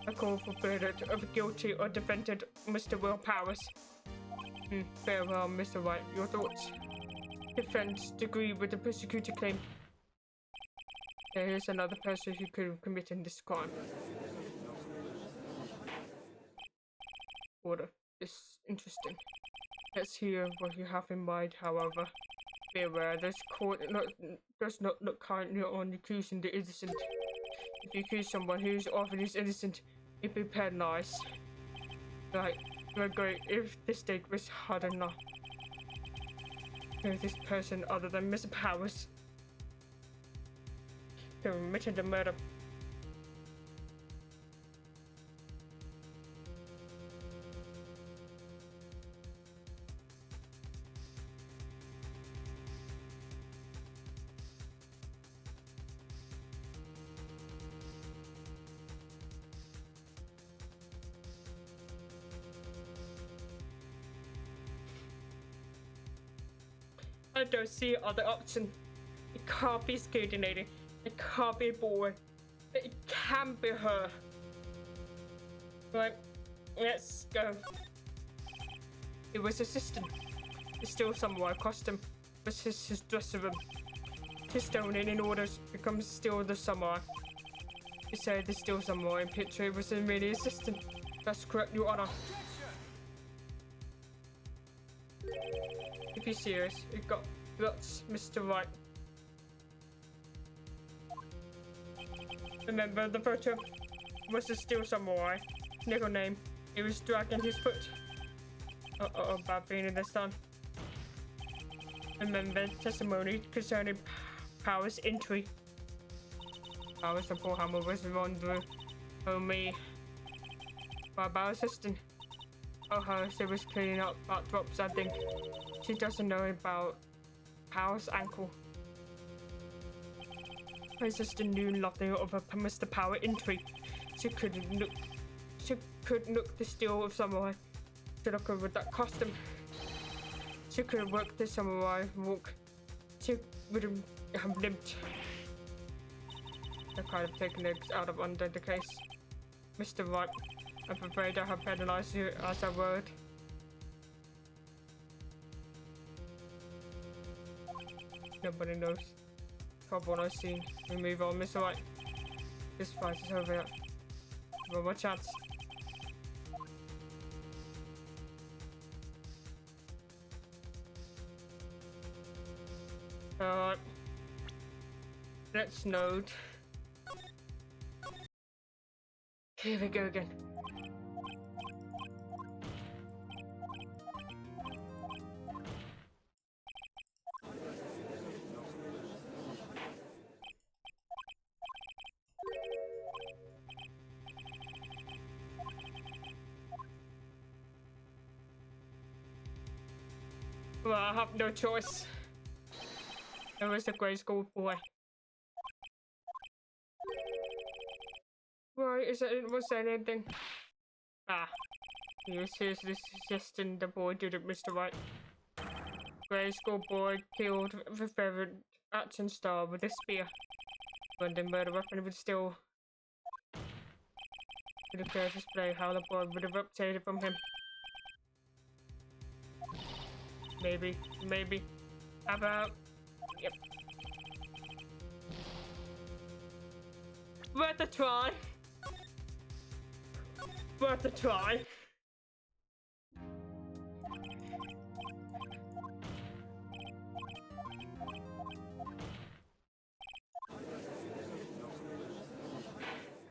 I call for verdict of guilty or defendant Mr. Will Powers. Very well, Mr. Wright. Your thoughts? Defense agree with the prosecutor claim. There is another person who could have committed this crime. Order. It's interesting. Let's hear what you have in mind, however. Be aware, this court does not look kindly on accusing the innocent. If you accuse someone who is often innocent, you'll be penalized. Right, we're going if the stake was hard enough. There's this person other than Mr. Powers who committed the murder. I don't see other option. It can't be Scandinavian. It can't be a boy. It can be her. Right, let's go. It was assistant. It's still samurai costume. This is his dressing room. His stoning in order to become still the samurai. He said the still samurai in picture was a really assistant. That's correct, Your Honor. If you're serious, you've got guts, Mr. Wright. Remember, the photo was a still samurai. Nickel name. He was dragging his foot. Bad feeling this time. Remember, testimony concerning Powers' entry. Powers and Hammer was run through only by our assistant. She was cleaning up backdrops, I think. She doesn't know about Powers' ankle. My sister knew nothing of a Mr. Power entry. She could look the steel of samurai. She look over that costume. She could work the samurai walk. She would have limped. I kind of taken it out of under the case. Mr. Wright, I'm afraid I have penalized you as a word. Nobody knows. Trouble I've seen. We move on, Mr. Wright. This fight is over yet. One more chance. Alright. Let's note. Here we go again. Well, I have no choice. It was the grade school boy. Right, was there anything? He was seriously suggesting the boy did it, Mr. Wright. Grade school boy killed the favorite action star with a spear. When the murder weapon would still would appear to display how the boy would have obtained it from him. Maybe. How about... Yep. Worth a try. Worth a try.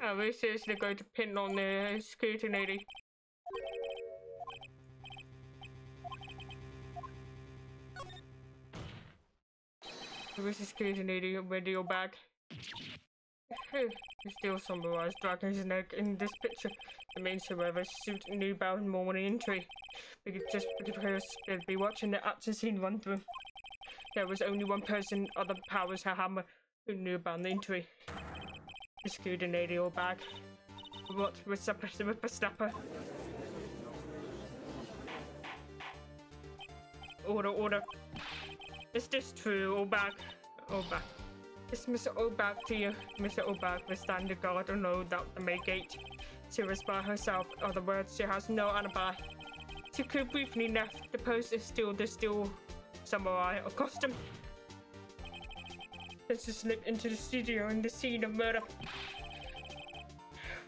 Are we seriously going to pin on the scooter lady? Where's the scooter lady? Ready your bag? There's still summarized dragon's neck in this picture. It means whoever suit knew about morning entry. Just because they'd be watching the action scene run through. There was only one person, other powers hammer, who knew about the entry. The scooter lady or bag. What was with the snapper? Order. Is this true, Obag? Obag. It's Mr. Obag to you. Mr. Obag will stand the guard alone without the main gate. She was by herself. Other words, she has no alibi. She could briefly left. The post is still the samurai or costume. Then she slipped into the studio in the scene of murder.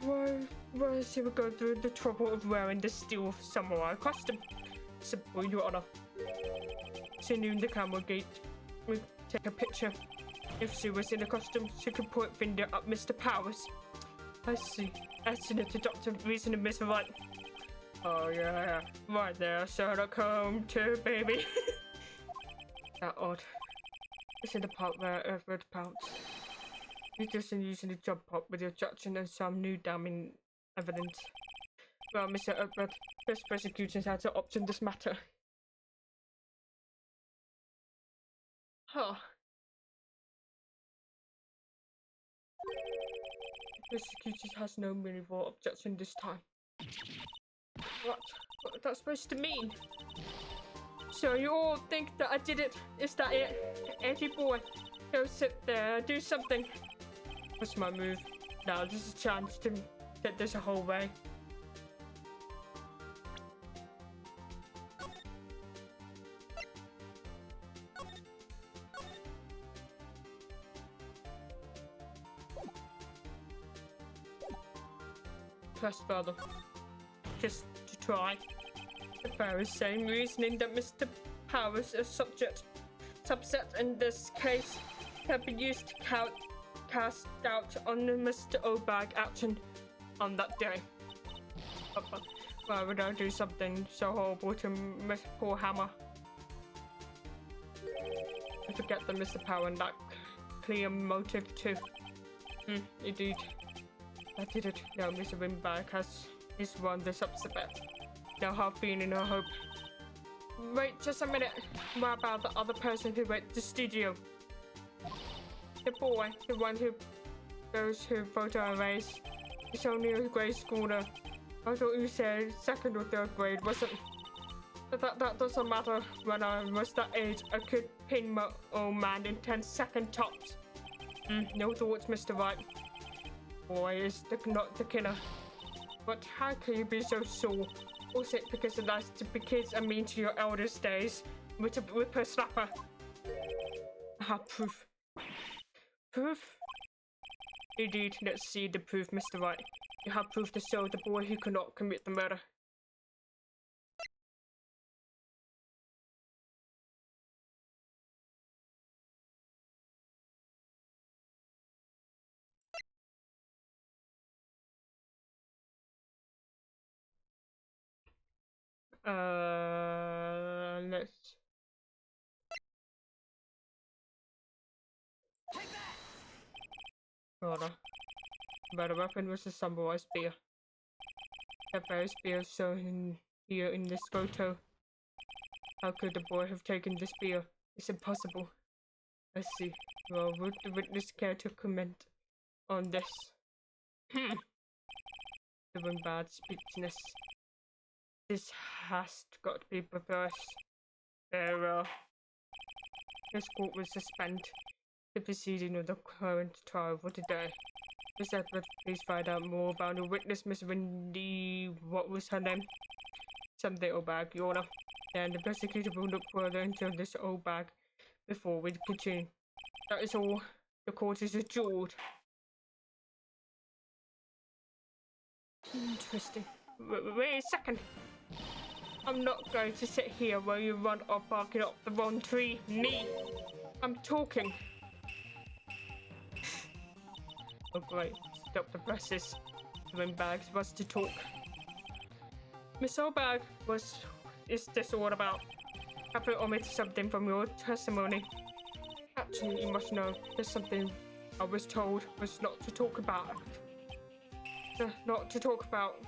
Why she would go through the trouble of wearing the steel samurai costume? Simple, Your Honor. She knew the camera gate would take a picture. If she was in a costume, she could point finger at Mr. Powers. I see. Excellent deductive reasoning, Miss Wright. Oh yeah, right there, Sherlock Holmes too, baby. That odd. It's in the part where Edward pounced. You just usually jump up with your judgment and some new damning evidence. Well, Mr. Edward, first prosecutions had to option this matter. Huh. Prosecutors has no meaningful objection this time. What that's supposed to mean? So you all think that I did it? Is that it? Eddie boy, go sit there, do something. What's my move? Now this is a chance to get this a whole way. Press further. Just to try. The very same reasoning that Mr. Powers is subset in this case can be used to cast doubt on Mr. Obag action on that day. Why would I do something so horrible to Miss poor Hammer? I forget that Mr. Power lacked clear motive too. Indeed. I did it. Now Mr. Wimberg has won this upset. Now have been in a hope. Wait just a minute. What about the other person who went to the studio? The boy, the one who goes to photo arrays. It's only a grade schooler. I thought you said second or third grade, wasn't? But that doesn't matter. When I was that age, I could pin my old man in 10-second tops. No thoughts, Mr. Wright. Boy is not the killer. But how can you be so sure? Was it because it likes to be kids and mean to your elders days with her slapper? I have proof. Proof? Indeed, let's see the proof, Mr. Wright. You have proof to show the boy who could not commit the murder. Let's... Hold on. But the weapon was a samurai spear. The very spear shown here in this photo. How could the boy have taken the spear? It's impossible. I see. Well, would the witness care to comment on this? Doing bad speechless. This has got to be reversed. Very well. This court will suspend the proceeding of the current trial for today. Miss Edward, please find out more about the witness, Miss Wendy. What was her name? Something Obag, Your Honor. Then the prosecutor will look further into this old bag before we continue. That is all. The court is adjourned. Interesting. Wait a second. I'm not going to sit here while you run off barking up the wrong tree. Me. I'm talking. Oh great. Stop the presses. When Bags was to talk. Miss O'Bag, is this all about? Have you omitted something from your testimony? Actually, you must know there's something I was told was not to talk about. Not to talk about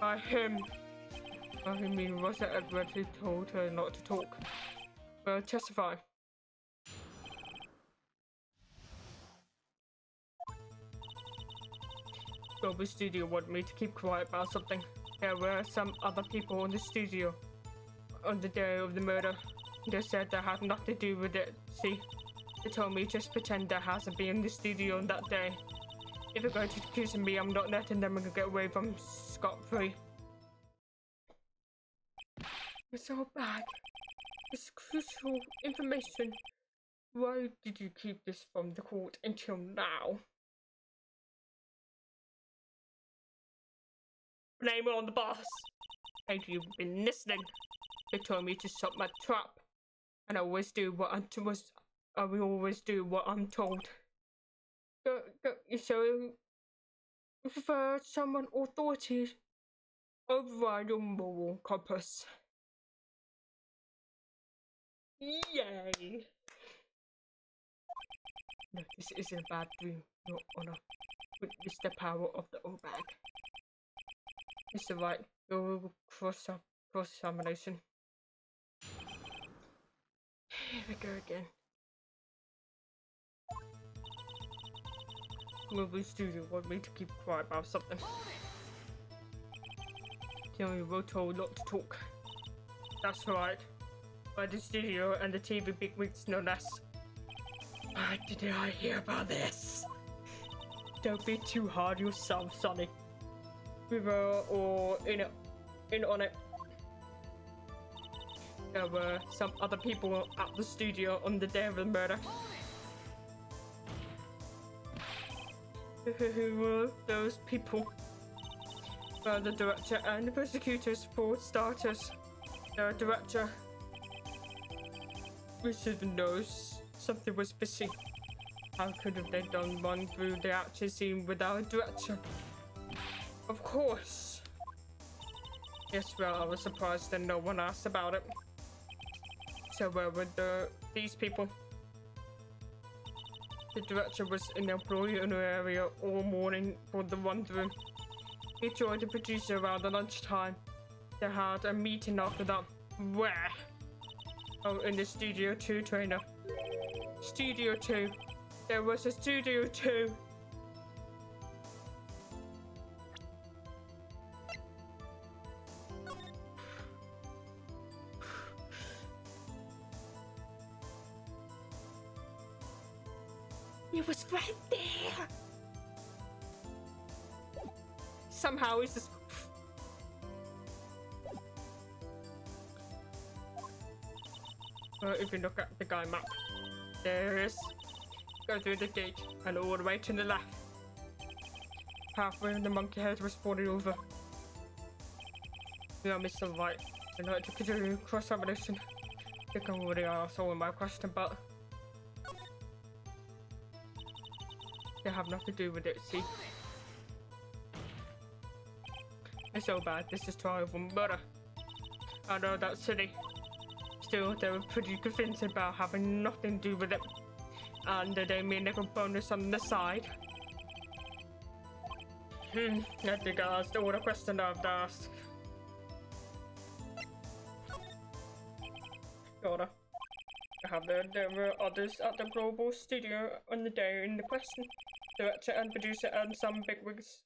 by him. I mean, was it Edward who told her not to talk? Well, testify. The studio wanted me to keep quiet about something. There were some other people in the studio on the day of the murder. They said that had nothing to do with it. See, they told me just pretend there hasn't been in the studio on that day. If you're going to accuse me, I'm not letting them get away from scot-free. It's so bad. It's crucial information. Why did you keep this from the court until now? Blame it on the boss. Have you been listening? They told me to stop my trap, and I always do what I will always do what I'm told. So, prefer someone authority override your moral compass. Yay! No, this isn't a bad dream, Your Honor. Witness the power of the old bag. Mr. Wright, your cross-examination. Here we go again. Movie studio want me to keep quiet about something. We were told not to talk. That's right. By the studio and the TV bigwigs, no less. Why did I hear about this? Don't be too hard yourself, Sonny. We were all in on it. There were some other people at the studio on the day of the murder. Who were those people? Well, the director and the prosecutors, for starters. The director, we should know something was missing. How could have they done one through the action scene without a director? Of course. Yes, well, I was surprised that no one asked about it. So where were these people? The director was an employee in the area all morning for the run-through. He joined the producer around the lunchtime. They had a meeting after that. Where? Oh, in the Studio 2 trainer. Studio 2. There was a Studio 2. It was right there. Somehow it's just. If you look at the guy map, there is. Go through the gate and all the way to the left. Halfway, the monkey head was falling over. Yeah, Mr. Wright. I'd like to continue cross-examination. I think I already asked all my question, but they have nothing to do with it, see? It's so bad, this is trial for murder. I know that's silly. Still, they were pretty convinced about having nothing to do with it. And they made a little bonus on the side. I think I asked all the questions I have to ask. Gotta. There were others at the global studio on the day in the question. Director and producer and some bigwigs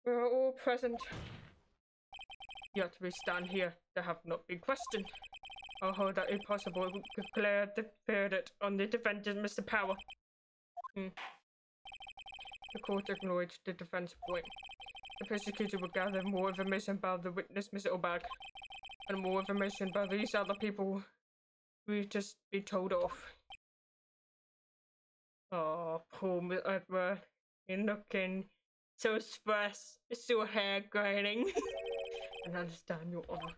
were all present. Yet we stand here. They have not been questioned. I'll hold that impossible. Declare the verdict on the defendant, Mr. Power. The court acknowledged the defense point. The prosecutor will gather more information about the witness, Mr. O'Bag. and more information, but these other people we just be told off. Oh, poor Edward. You're looking so stressed. It's your hair grinding. And understand your honor.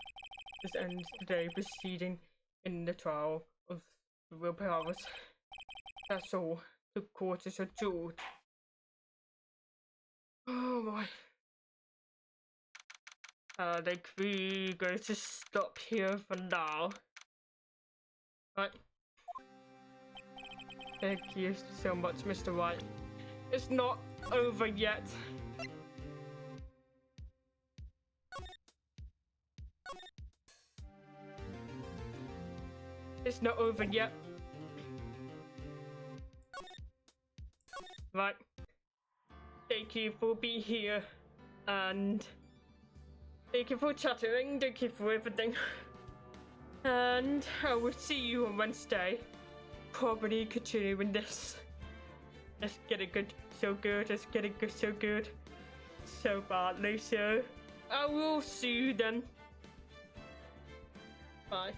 This ends today proceeding in the trial of the real powers. That's all. The court is adjourned. Oh boy. I think we going to stop here for now. Right. Thank you so much, Mr. Wright. It's not over yet. It's not over yet. Right. Thank you for being here. And thank you for chatting. Thank you for everything. And I will see you on Wednesday. Probably continuing this. Let's get it good. So good. Let's get it good. So good. So badly. So I will see you then. Bye.